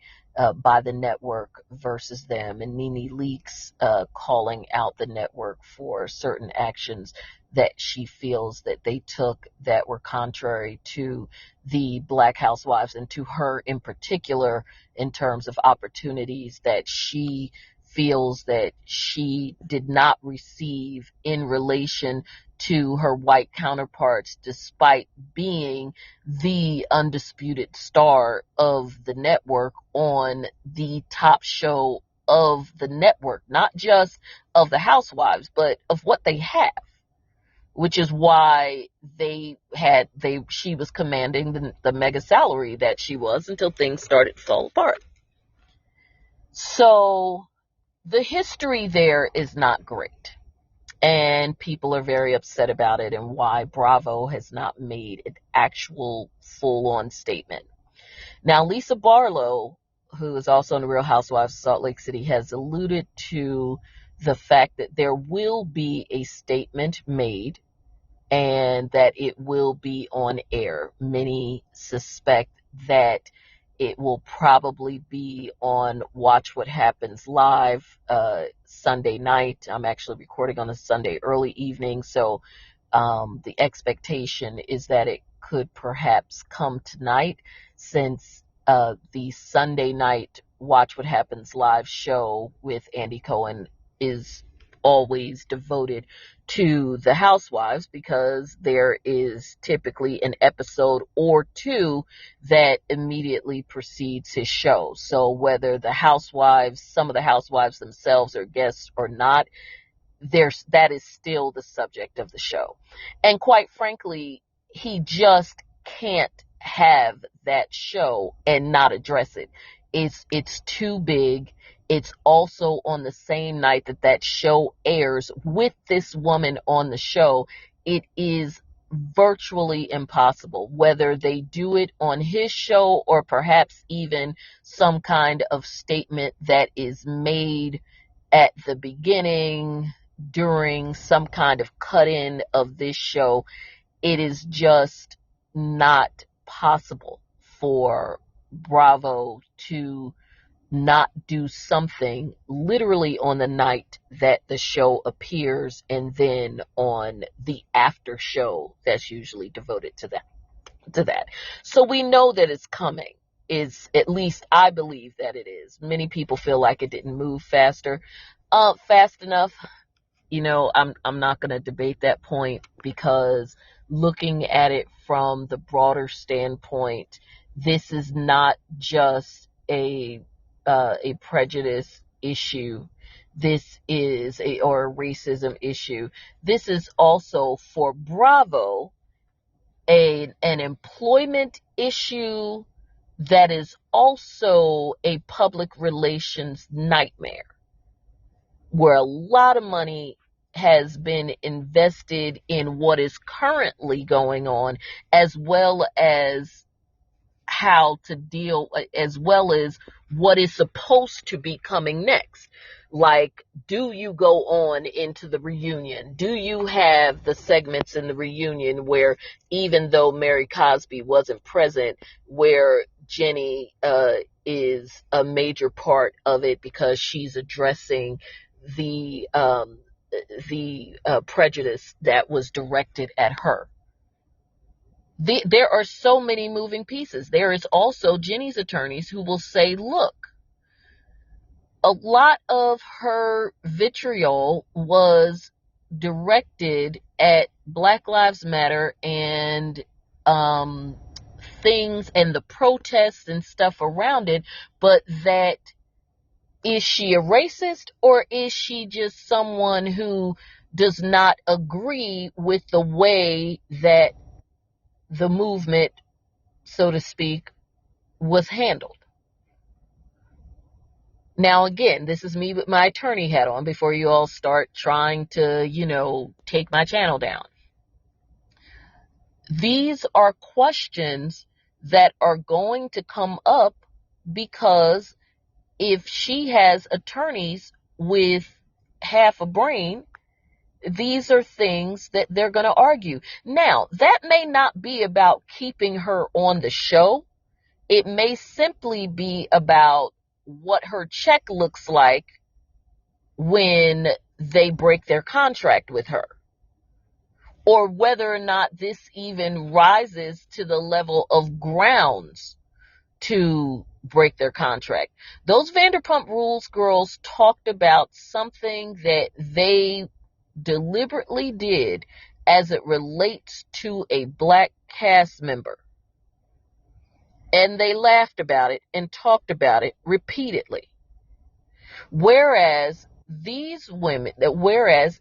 Speaker 1: by the network versus them, and Nene Leakes calling out the network for certain actions that she feels that they took that were contrary to the Black Housewives, and to her in particular, in terms of opportunities that she feels that she did not receive in relation to her white counterparts, despite being the undisputed star of the network on the top show of the network, not just of the Housewives, but of what they have, which is why she was commanding the mega salary that she was until things started to fall apart. So the history there is not great, and people are very upset about it, and why Bravo has not made an actual full-on statement. Now, Lisa Barlow, who is also in the Real Housewives of Salt Lake City, has alluded to the fact that there will be a statement made and that it will be on air. Many suspect that it will probably be on Watch What Happens Live Sunday night. I'm actually recording on a Sunday early evening, so the expectation is that it could perhaps come tonight, since the Sunday night Watch What Happens Live show with Andy Cohen is always devoted to the Housewives, because there is typically an episode or two that immediately precedes his show. So whether some of the Housewives themselves are guests or not, that is still the subject of the show. And quite frankly, he just can't have that show and not address it. It's too big. It's also on the same night that show airs with this woman on the show. It is virtually impossible, whether they do it on his show or perhaps even some kind of statement that is made at the beginning, during some kind of cut-in of this show. It is just not possible for Bravo to not do something literally on the night that the show appears, and then on the after show that's usually devoted to that. So we know that it's coming. At least I believe that it is. Many people feel like it didn't move fast enough. I'm not going to debate that point, because looking at it from the broader standpoint, this is not just a prejudice issue. This is or a racism issue. This is also for Bravo an employment issue that is also a public relations nightmare, where a lot of money has been invested in what is currently going on, as well as how to deal, as well as what is supposed to be coming next. Like, do you go on into the reunion? Do you have the segments in the reunion where, even though Mary Cosby wasn't present, where Jenny is a major part of it because she's addressing the prejudice that was directed at her? There are so many moving pieces. There is also Jenny's attorneys who will say, look, a lot of her vitriol was directed at Black Lives Matter and things and the protests and stuff around it, but that is she a racist, or is she just someone who does not agree with the way that the movement, so to speak, was handled? Now, again, this is me with my attorney hat on before you all start trying to, take my channel down. These are questions that are going to come up because if she has attorneys with half a brain, these are things that they're going to argue. Now, that may not be about keeping her on the show. It may simply be about what her check looks like when they break their contract with her, or whether or not this even rises to the level of grounds to break their contract. Those Vanderpump Rules girls talked about something that they deliberately did as it relates to a black cast member. And they laughed about it and talked about it repeatedly. Whereas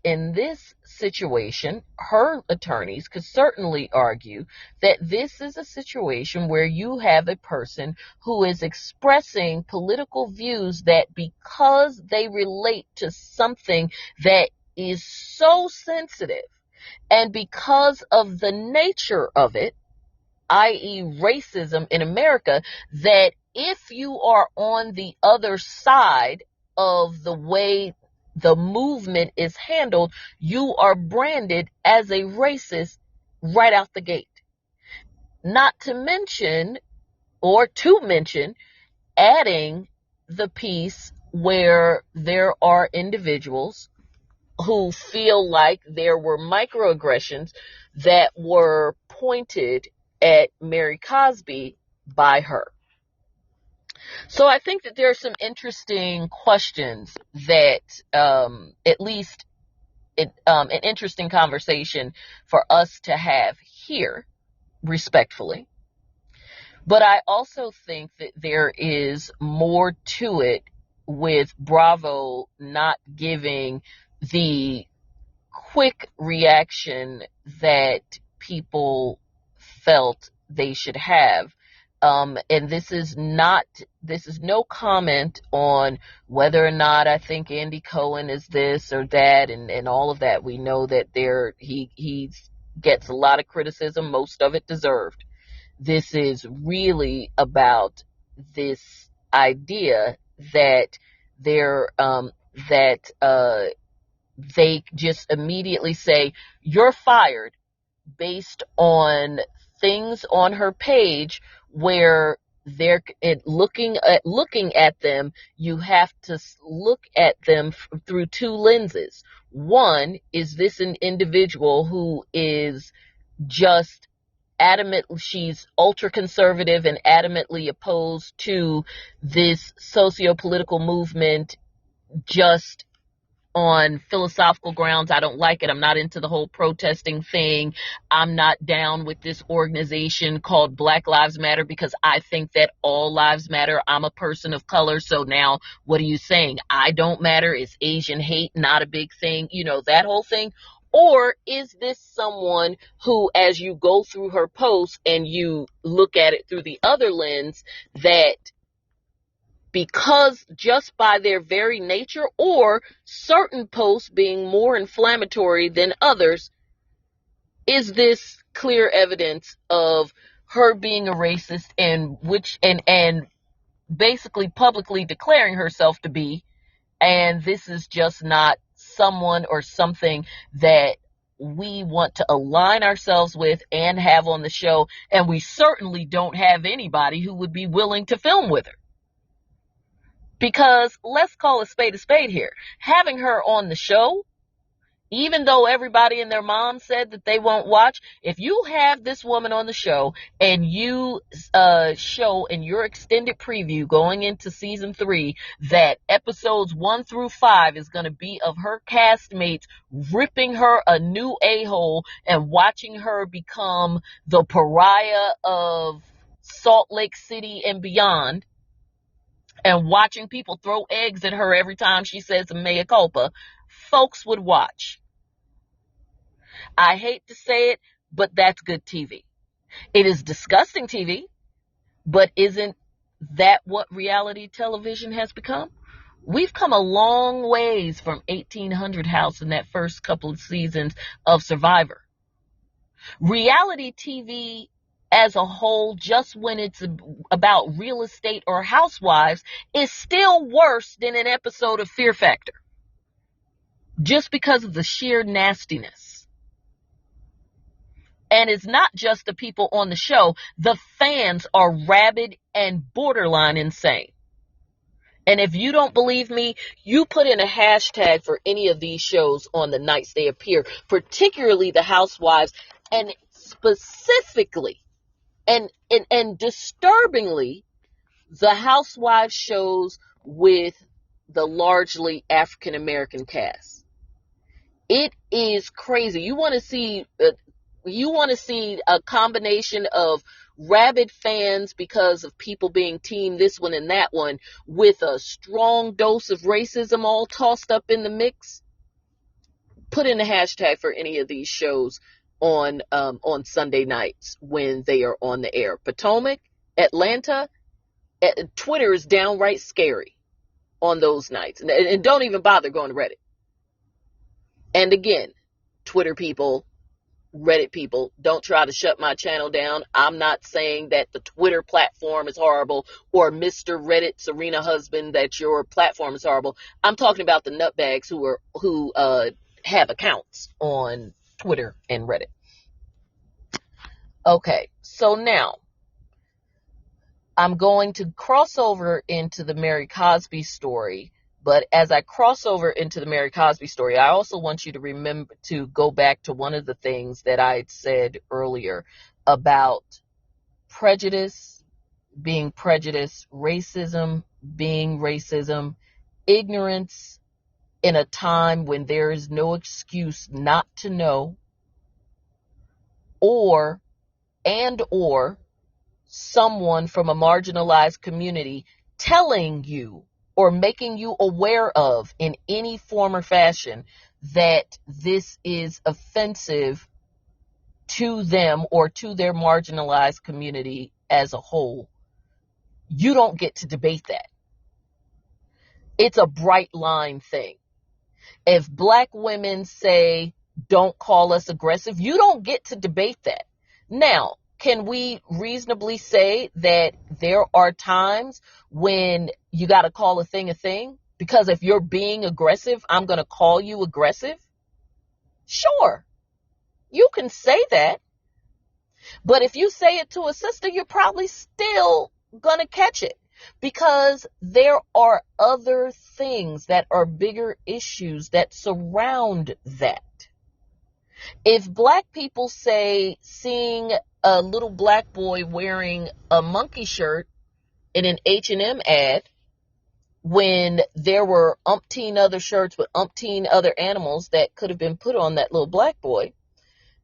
Speaker 1: in this situation, her attorneys could certainly argue that this is a situation where you have a person who is expressing political views that, because they relate to something that is so sensitive, and because of the nature of it, i.e. racism in America, that if you are on the other side of the way the movement is handled, you are branded as a racist right out the gate. Not to mention, adding the piece where there are individuals who feel like there were microaggressions that were pointed at Mary Cosby by her. So I think that there are some interesting questions that, at least an interesting conversation for us to have here, respectfully. But I also think that there is more to it with Bravo not giving the quick reaction that people felt they should have. And this is no comment on whether or not I think Andy Cohen is this or that and all of that. We know that he gets a lot of criticism, most of it deserved. This is really about this idea that they just immediately say, you're fired, based on things on her page where they're looking at them. You have to look at them through two lenses. One, is this an individual who is just adamant, she's ultra conservative and adamantly opposed to this socio-political movement just on philosophical grounds? I don't like it. I'm not into the whole protesting thing. I'm not down with this organization called Black Lives Matter because I think that all lives matter. I'm a person of color. So now what are you saying? I don't matter. Is Asian hate not a big thing? That whole thing. Or is this someone who, as you go through her posts and you look at it through the other lens, that because just by their very nature, or certain posts being more inflammatory than others, is this clear evidence of her being a racist and basically publicly declaring herself to be, and this is just not someone or something that we want to align ourselves with and have on the show, and we certainly don't have anybody who would be willing to film with her. Because let's call a spade here. Having her on the show, Even though everybody and their mom said that they won't watch, if you have this woman on the show and you show in your extended preview going into season 3 that episodes 1 through 5 is going to be of her castmates ripping her a new a-hole and watching her become the pariah of Salt Lake City and beyond, and watching people throw eggs at her every time she says a mea culpa, folks would watch. I hate to say it, but that's good TV. It is disgusting TV, but isn't that what reality television has become? We've come a long ways from 1800 House in that first couple of seasons of Survivor. Reality TV as a whole, just when it's about real estate or housewives, is still worse than an episode of Fear Factor. Just because of the sheer nastiness. And it's not just the people on the show. The fans are rabid and borderline insane. And if you don't believe me, you put in a hashtag for any of these shows on the nights they appear, particularly the Housewives, and specifically and disturbingly the Housewives shows with the largely African American cast. It is crazy. You want to see a combination of rabid fans because of people being team this one and that one with a strong dose of racism all tossed up in the mix? Put in a hashtag for any of these shows on Sunday nights when they are on the air. Potomac, Atlanta, Twitter is downright scary on those nights. And don't even bother going to Reddit. And again, Twitter people, Reddit people, don't try to shut my channel down. I'm not saying that the Twitter platform is horrible, or Mr. Reddit Serena husband that your platform is horrible. I'm talking about the nutbags who have accounts on Twitter and Reddit. Okay, so now I'm going to cross over into the Mary Cosby story. But as I cross over into the Mary Cosby story, I also want you to remember to go back to one of the things that I had said earlier about prejudice being prejudice, racism being racism, ignorance in a time when there is no excuse not to know, or someone from a marginalized community telling you or making you aware of in any form or fashion that this is offensive to them or to their marginalized community as a whole. You don't get to debate that. It's a bright line thing. If black women say, don't call us aggressive, you don't get to debate that. Now, can we reasonably say that there are times when you got to call a thing a thing? Because if you're being aggressive, I'm going to call you aggressive? Sure, you can say that. But if you say it to a sister, you're probably still going to catch it. Because there are other things that are bigger issues that surround that. If black people say seeing a little black boy wearing a monkey shirt in an H&M ad when there were umpteen other shirts with umpteen other animals that could have been put on that little black boy.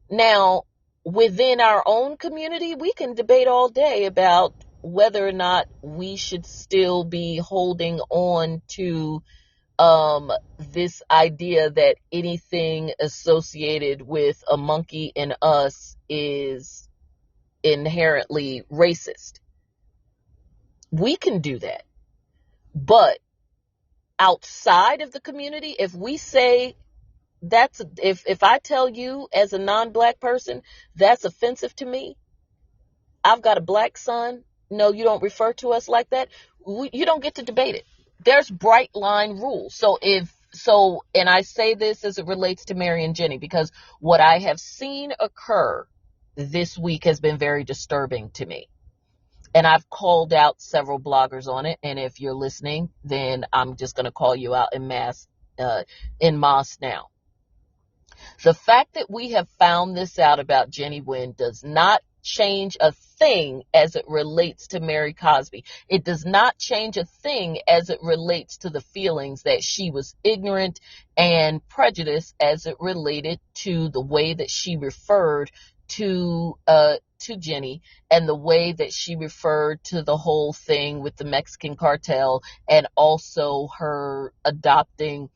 Speaker 1: Now, within our own community, we can debate all day about whether or not we should still be holding on to this idea that anything associated with a monkey and us is inherently racist. We can do that. But outside of the community, if we say if I tell you as a non-black person that's offensive to me, I've got a black son, no, you don't refer to us like that, you don't get to debate it. There's bright line rules. And I say this as it relates to Mary and Jenny, because what I have seen occur this week has been very disturbing to me. And I've called out several bloggers on it. And if you're listening, then I'm just going to call you out en masse now. The fact that we have found this out about Jenny Wynn does not change a thing as it relates to Mary Cosby. It does not change a thing as it relates to the feelings that she was ignorant and prejudiced as it related to the way that she referred to Jenny, and the way that she referred to the whole thing with the Mexican cartel, and also her adopting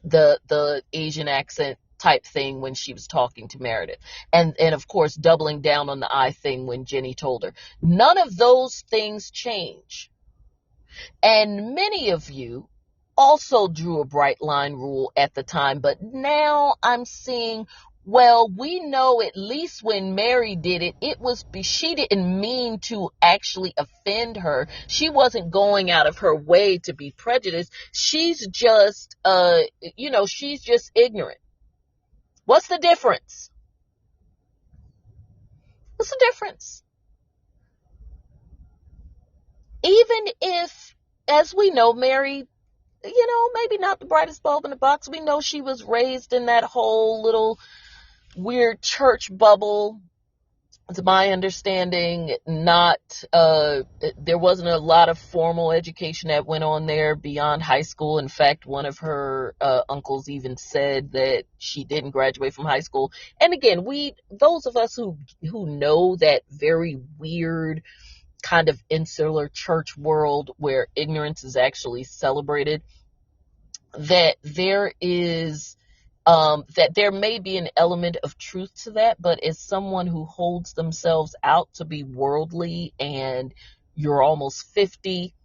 Speaker 1: the Asian accent type thing when she was talking to Meredith. And of course, doubling down on the I thing when Jenny told her. None of those things change. And many of you also drew a bright line rule at the time, but now I'm seeing, well, we know at least when Mary did it, she didn't mean to actually offend her. She wasn't going out of her way to be prejudiced. She's just, she's just ignorant. What's the difference? What's the difference? Even if, as we know, Mary, maybe not the brightest bulb in the box. We know she was raised in that whole little weird church bubble. To my understanding, there wasn't a lot of formal education that went on there beyond high school. In fact, one of her uncles even said that she didn't graduate from high school. And again, those of us who know that very weird kind of insular church world where ignorance is actually celebrated, that there is that there may be an element of truth to that, but as someone who holds themselves out to be worldly, and you're almost 50,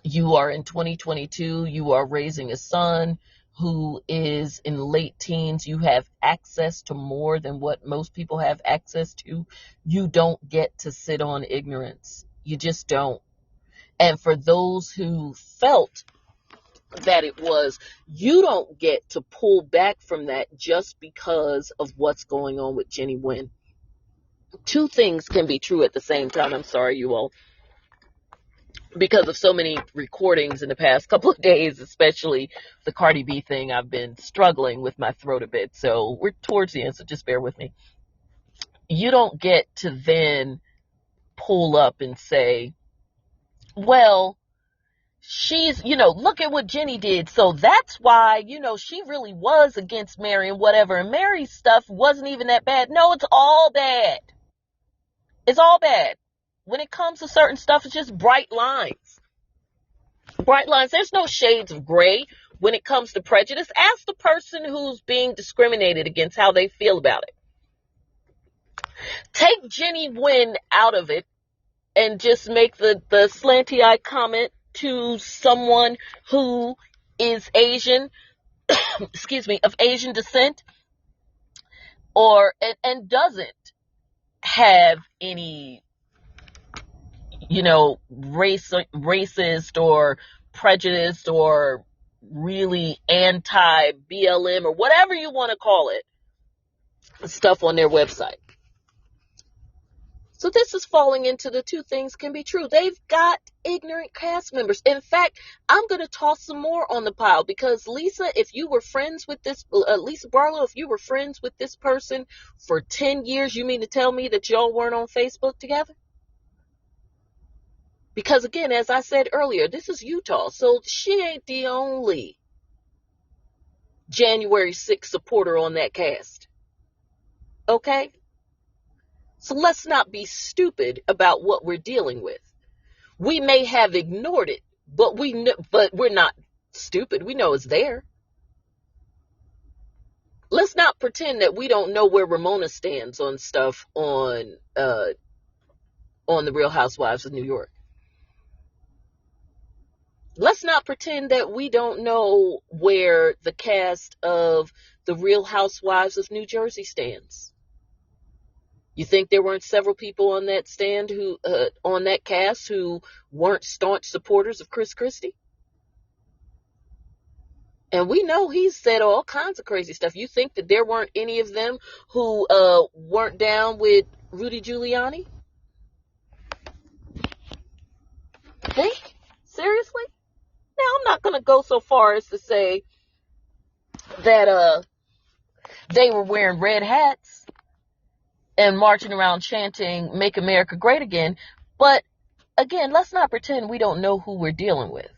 Speaker 1: you are in 2022, you are raising a son who is in late teens, you have access to more than what most people have access to. You don't get to sit on ignorance. You just don't. And for those who felt that it was, you don't get to pull back from that just because of what's going on with Jenny Wynn. Two things can be true at the same time. I'm sorry, you all. Because of so many recordings in the past couple of days, especially the Cardi B thing, I've been struggling with my throat a bit. So we're towards the end, so just bear with me. You don't get to then pull up and say, well, she's, look at what Jenny did. So that's why, she really was against Mary and whatever. And Mary's stuff wasn't even that bad. No, it's all bad. It's all bad. When it comes to certain stuff, it's just bright lines. Bright lines. There's no shades of gray when it comes to prejudice. Ask the person who's being discriminated against how they feel about it. Take Jenny Wynn out of it and just make the slanty eye comment to someone who is Asian, of Asian descent, and doesn't have any, racist or prejudiced or really anti-BLM or whatever you want to call it, stuff on their website. So this is falling into the two things can be true. They've got ignorant cast members. In fact, I'm going to toss some more on the pile because Lisa, if you were friends with this, Lisa Barlow, if you were friends with this person for 10 years, you mean to tell me that y'all weren't on Facebook together? Because again, as I said earlier, this is Utah, so she ain't the only January 6th supporter on that cast. Okay? So let's not be stupid about what we're dealing with. We may have ignored it, but we're not stupid. We know it's there. Let's not pretend that we don't know where Ramona stands on stuff on the Real Housewives of New York. Let's not pretend that we don't know where the cast of the Real Housewives of New Jersey stands. You think there weren't several people on that stand on that cast who weren't staunch supporters of Chris Christie? And we know he's said all kinds of crazy stuff. You think that there weren't any of them who weren't down with Rudy Giuliani? Think? Seriously? Now, I'm not going to go so far as to say that they were wearing red hats and marching around chanting, "Make America Great Again." But again, let's not pretend we don't know who we're dealing with.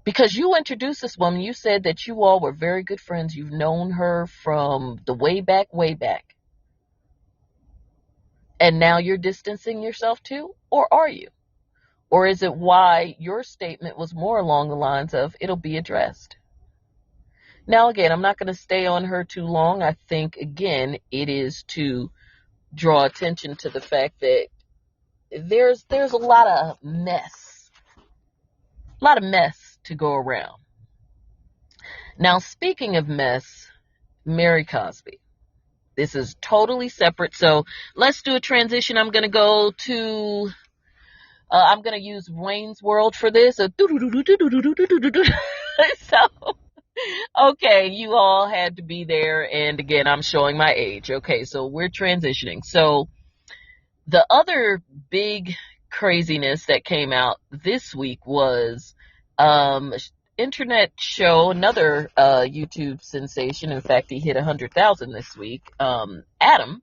Speaker 1: Because you introduced this woman, you said that you all were very good friends. You've known her from the way back, way back. And now you're distancing yourself too? Or are you? Or is it why your statement was more along the lines of, it'll be addressed? Now, again, I'm not going to stay on her too long. I think, again, it is to draw attention to the fact that there's a lot of mess to go around. Now, speaking of mess, Mary Cosby. This is totally separate. So let's do a transition. I'm going to go to, I'm going to use Wayne's World for this. So, okay, you all had to be there. And again, I'm showing my age. Okay, so we're transitioning. So the other big craziness that came out this week was internet show, another YouTube sensation. In fact, he hit 100,000 this week. Adam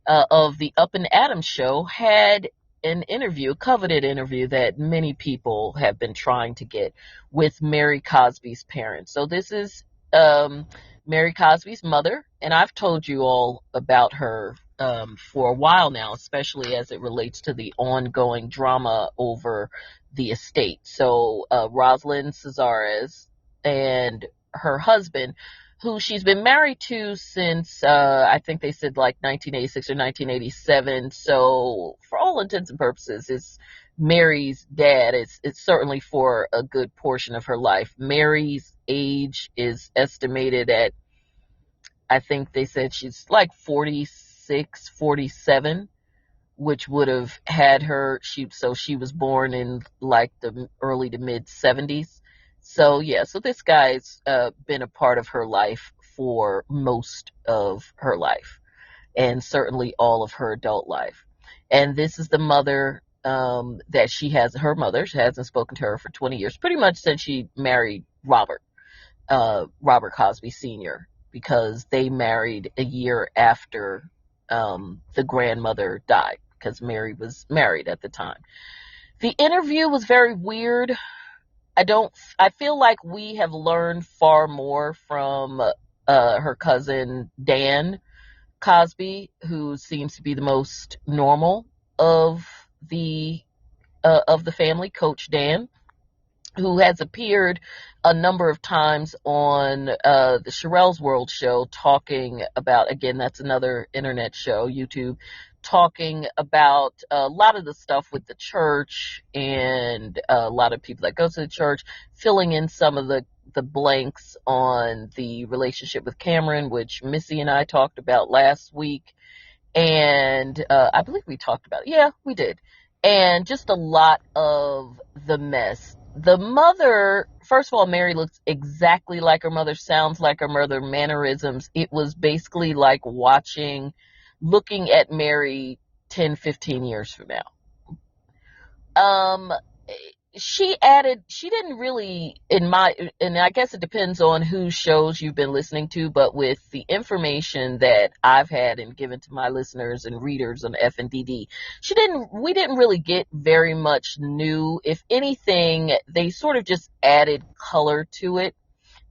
Speaker 1: of the Up and Adam show had an interview, a coveted interview that many people have been trying to get with Mary Cosby's parents. So this is Mary Cosby's mother, and I've told you all about her for a while now, especially as it relates to the ongoing drama over the estate. So Rosalind Cesares and her husband, who she's been married to since I think they said like 1986 or 1987. So for all intents and purposes, it's Mary's dad. It's certainly for a good portion of her life. Mary's age is estimated at, I think they said she's like 46, 47, which would have had her, she was born in like the early to mid 70s. So yeah, so this guy's been a part of her life for most of her life, and certainly all of her adult life. And this is the mother that she has. Her mother, she hasn't spoken to her for 20 years, pretty much since she married Robert Cosby Sr., because they married a year after the grandmother died, because Mary was married at the time. The interview was very weird. I feel like we have learned far more from her cousin Dan Cosby, who seems to be the most normal of the family, Coach Dan, who has appeared a number of times on the Sherelle's World show, talking about, again, that's another internet show, YouTube, talking about a lot of the stuff with the church and a lot of people that go to the church, filling in some of the blanks on the relationship with Cameron, which Missy and I talked about last week. And I believe we talked about it. Yeah, we did. And just a lot of the mess. The mother, first of all, Mary looks exactly like her mother, sounds like her mother, mannerisms. It was basically like looking at Mary 10, 15 years from now. She didn't really, and I guess it depends on whose shows you've been listening to, but with the information that I've had and given to my listeners and readers on FNDD, we didn't really get very much new. If anything, they sort of just added color to it.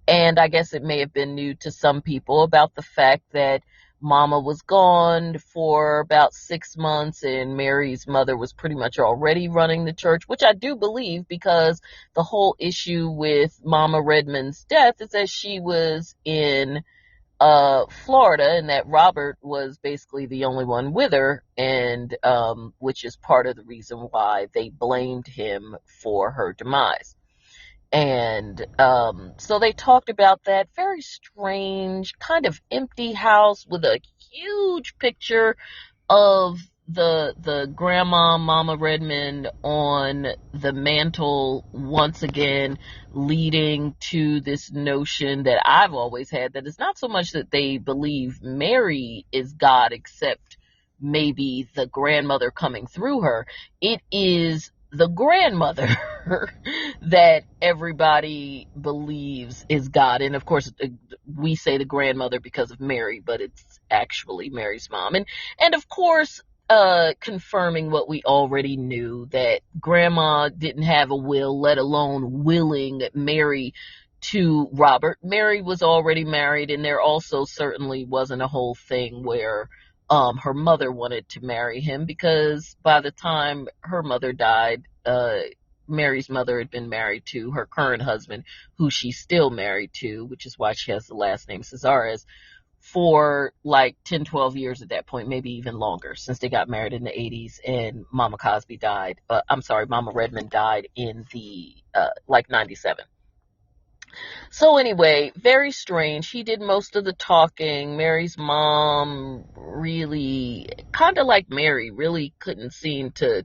Speaker 1: And I guess it may have been new to some people about the fact that Mama was gone for about 6 months and Mary's mother was pretty much already running the church, which I do believe, because the whole issue with Mama Redmond's death is that she was in Florida and that Robert was basically the only one with her, and which is part of the reason why they blamed him for her demise. And so they talked about that very strange, kind of empty house with a huge picture of the grandma, Mama Redmond, on the mantle, once again, leading to this notion that I've always had, that it's not so much that they believe Mary is God, except maybe the grandmother coming through her. It is the grandmother that everybody believes is God. And of course, we say the grandmother because of Mary, but it's actually Mary's mom. And of course, confirming what we already knew, that grandma didn't have a will, let alone willing Mary to Robert. Mary was already married, and there also certainly wasn't a whole thing where her mother wanted to marry him, because by the time her mother died, Mary's mother had been married to her current husband, who she's still married to, which is why she has the last name Cesares, for like 10, 12 years at that point, maybe even longer, since they got married in the 80s and Mama Redmond died in the, like 97. So anyway, very strange. He did most of the talking. Mary's mom really, kind of like Mary, really couldn't seem to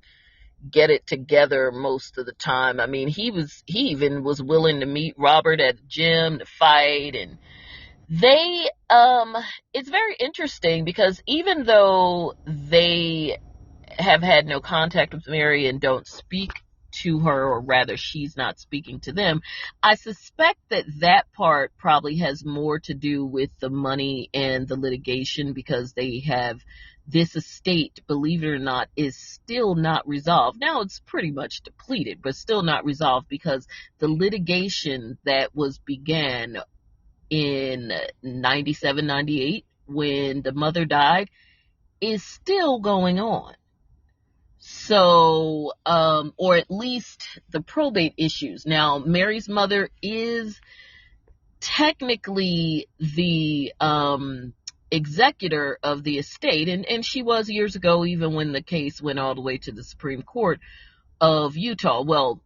Speaker 1: get it together most of the time. I mean, he even was willing to meet Robert at the gym to fight, and it's very interesting because even though they have had no contact with Mary and don't speak to her, or rather she's not speaking to them, I suspect that part probably has more to do with the money and the litigation, because they have this estate, believe it or not, is still not resolved. Now it's pretty much depleted, but still not resolved, because the litigation that was began in 97, 98, when the mother died, is still going on. So, or at least the probate issues. Now, Mary's mother is technically the executor of the estate, and she was years ago, even when the case went all the way to the Supreme Court of Utah. Well,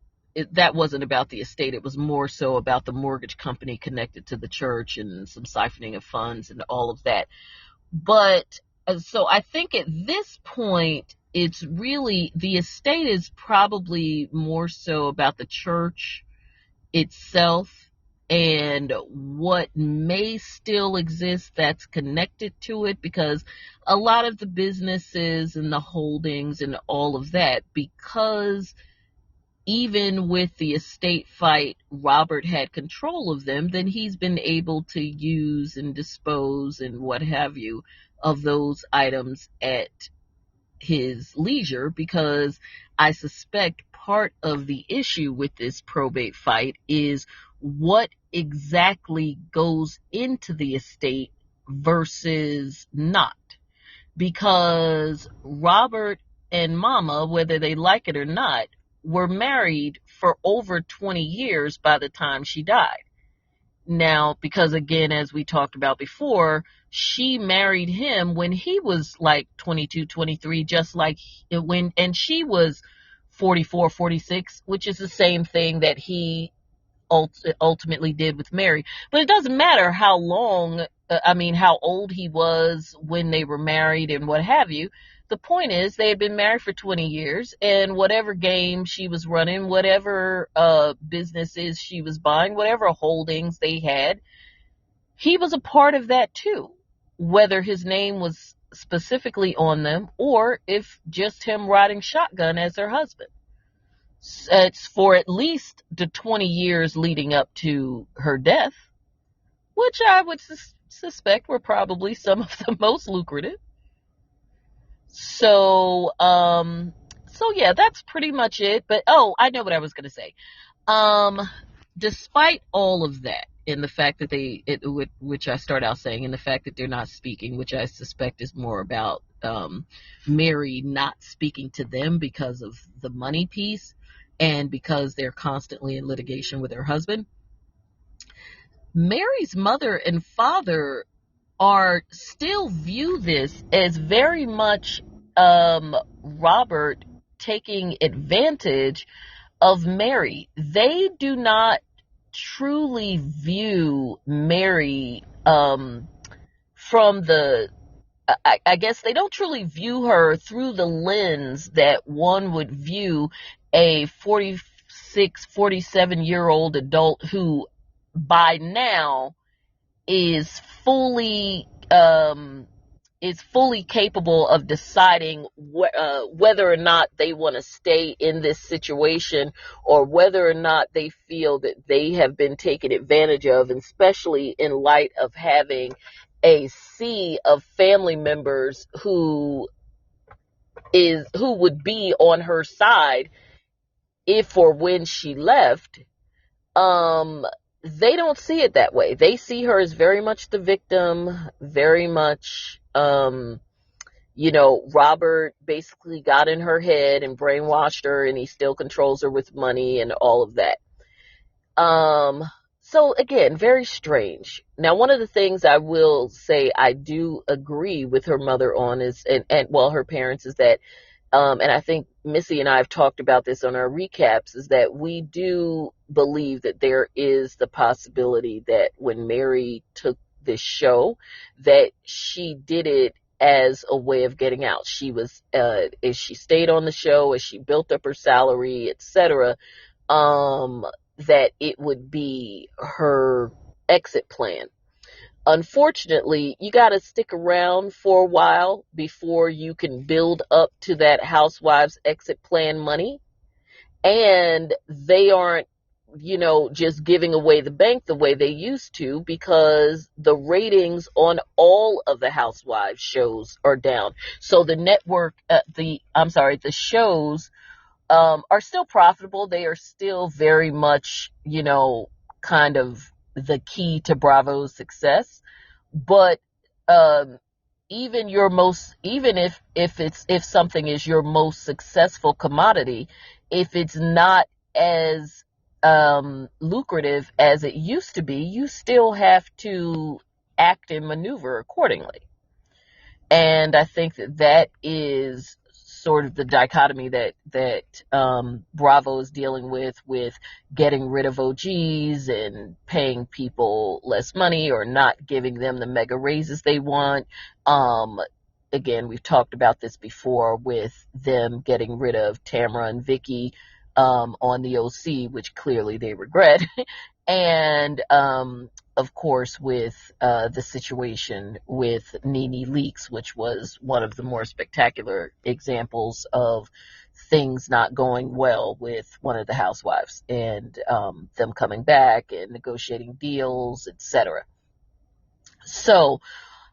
Speaker 1: that wasn't about the estate. It was more so about the mortgage company connected to the church and some siphoning of funds and all of that. But so I think at this point, it's really, the estate is probably more so about the church itself and what may still exist that's connected to it, because a lot of the businesses and the holdings and all of that, because even with the estate fight, Robert had control of them, then he's been able to use and dispose and what have you of those items at his leisure, because I suspect part of the issue with this probate fight is what exactly goes into the estate versus not. Because Robert and Mama, whether they like it or not, were married for over 20 years by the time she died. Now, because again, as we talked about before, she married him when he was like 22, 23, just like and she was 44, 46, which is the same thing that he ultimately did with Mary. But it doesn't matter how how old he was when they were married and what have you. The point is, they had been married for 20 years, and whatever game she was running, whatever businesses she was buying, whatever holdings they had, he was a part of that too, whether his name was specifically on them or if just him riding shotgun as her husband. It's for at least the 20 years leading up to her death, which I would suspect were probably some of the most lucrative. So yeah, that's pretty much it. But, I know what I was going to say. Despite all of that, and the fact that which I start out saying, and the fact that they're not speaking, which I suspect is more about Mary not speaking to them because of the money piece and because they're constantly in litigation with her husband, Mary's mother and father still view this as very much Robert taking advantage of Mary. They do not truly view Mary from the, I guess they don't truly view her through the lens that one would view a 46, 47-year-old adult who by now is fully is fully capable of deciding whether or not they want to stay in this situation, or whether or not they feel that they have been taken advantage of, and especially in light of having a sea of family members who would be on her side if or when she left. They don't see it that way. They see her as very much the victim, very much, Robert basically got in her head and brainwashed her, and he still controls her with money and all of that. So again, very strange. Now, one of the things I will say I do agree with her mother on is, her parents, is that, and I think Missy and I have talked about this on our recaps, is that we do believe that there is the possibility that when Mary took this show, that she did it as a way of getting out. She was, as she stayed on the show, as she built up her salary, etc., that it would be her exit plan. Unfortunately, you got to stick around for a while before you can build up to that Housewives exit plan money. And they aren't, just giving away the bank the way they used to, because the ratings on all of the Housewives shows are down. So the network, the shows are still profitable. They are still very much, kind of the key to Bravo's success. But even if something is your most successful commodity, if it's not as lucrative as it used to be, you still have to act and maneuver accordingly. And I think that is sort of the dichotomy that Bravo is dealing with getting rid of OGs and paying people less money, or not giving them the mega raises they want. Again, we've talked about this before with them getting rid of Tamara and Vicky on the OC, which clearly they regret. And of course, with the situation with Nene Leakes, which was one of the more spectacular examples of things not going well with one of the housewives, and them coming back and negotiating deals, etc. So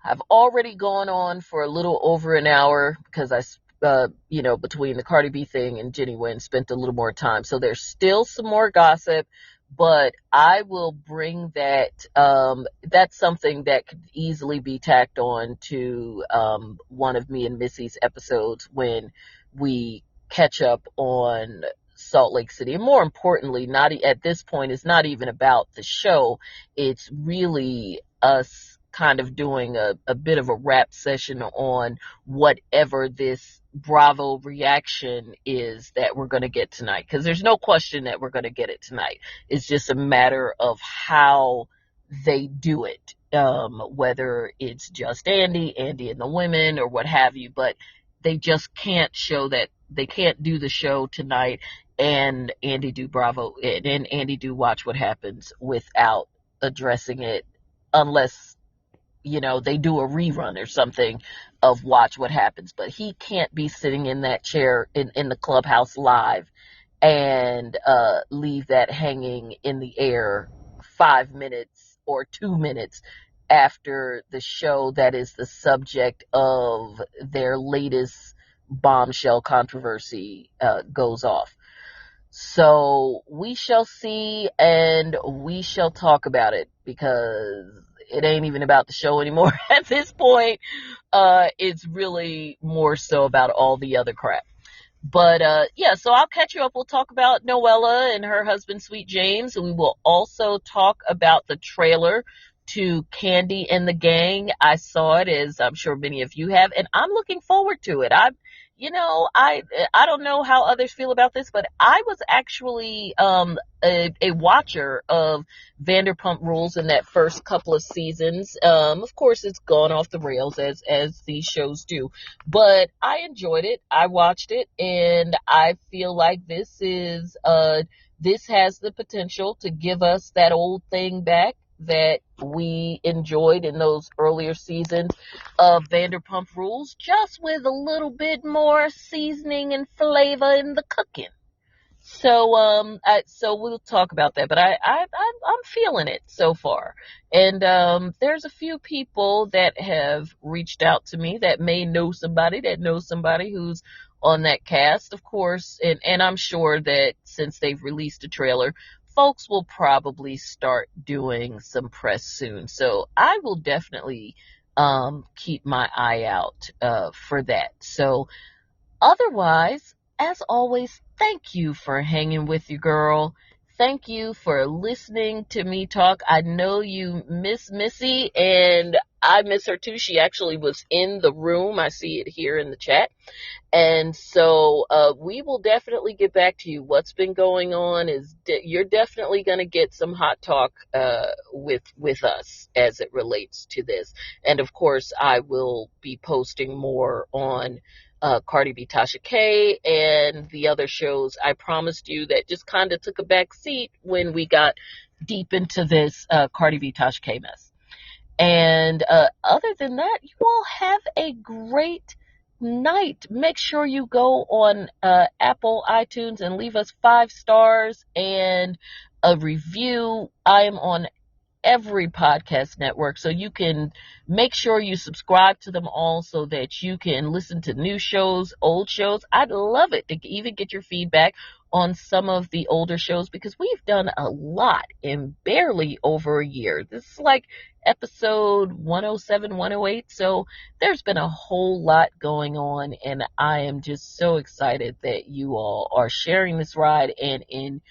Speaker 1: I've already gone on for a little over an hour, because I between the Cardi B thing and Jenny Wynn, spent a little more time. So there's still some more gossip, but I will bring that. That's something that could easily be tacked on to one of me and Missy's episodes when we catch up on Salt Lake City. And more importantly, not at this point, it's not even about the show. It's really us kind of doing a bit of a rap session on whatever this Bravo reaction is that we're going to get tonight, because there's no question that we're going to get it tonight. It's just a matter of how they do it, whether it's just Andy and the women, or what have you. But they just can't show that. They can't do the show tonight and Andy do Bravo and Andy do Watch What Happens without addressing it, unless they do a rerun or something of Watch What Happens. But he can't be sitting in that chair in the clubhouse live and leave that hanging in the air 5 minutes or 2 minutes after the show that is the subject of their latest bombshell controversy goes off. So we shall see, and we shall talk about it, because it ain't even about the show anymore at this point. It's really more so about all the other crap. But so I'll catch you up. We'll talk about Noella and her husband, Sweet James. We will also talk about the trailer to Candy and the Gang. I saw it, as I'm sure many of you have, and I'm looking forward to it. I don't know how others feel about this, but I was actually a watcher of Vanderpump Rules in that first couple of seasons. Of course, it's gone off the rails as these shows do, but I enjoyed it. I watched it, and I feel like this has the potential to give us that old thing back. that we enjoyed in those earlier seasons of Vanderpump Rules, just with a little bit more seasoning and flavor in the cooking. So we'll talk about that, but I'm feeling it so far. And there's a few people that have reached out to me that may know somebody that knows somebody who's on that cast, of course. And I'm sure that since they've released a trailer, folks will probably start doing some press soon. So I will definitely keep my eye out for that. So otherwise, as always, thank you for hanging with your girl. Thank you for listening to me talk. I know you miss Missy, and I miss her too. She actually was in the room. I see it here in the chat. And so we will definitely get back to you. What's been going on is you're definitely going to get some hot talk with us as it relates to this. And of course, I will be posting more on Cardi B, Tasha K, and the other shows I promised you that just kind of took a back seat when we got deep into this Cardi B, Tasha K mess. And other than that, you all have a great night. Make sure you go on Apple iTunes and leave us 5 stars and a review. I am on every podcast network, so you can make sure you subscribe to them all so that you can listen to new shows, old shows. I'd love it to even get your feedback on some of the older shows, because we've done a lot in barely over a year. This is like episode 107, 108, so there's been a whole lot going on, and I am just so excited that you all are sharing this ride, and in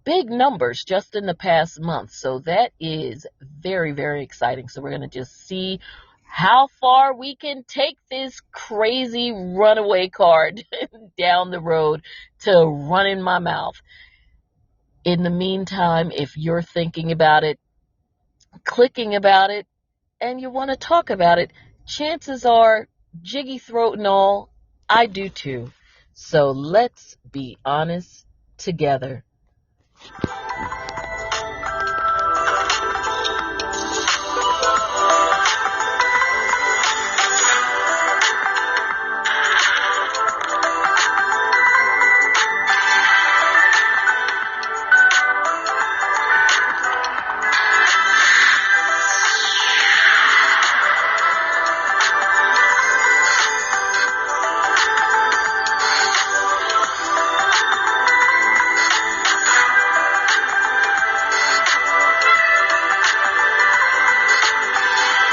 Speaker 1: big numbers just in the past month. So that is very, very exciting. So we're going to just see how far we can take this crazy runaway card down the road to run in my mouth. In the meantime, if you're thinking about it, clicking about it, and you want to talk about it, chances are, jiggy throat and all, I do too. So let's be honest together.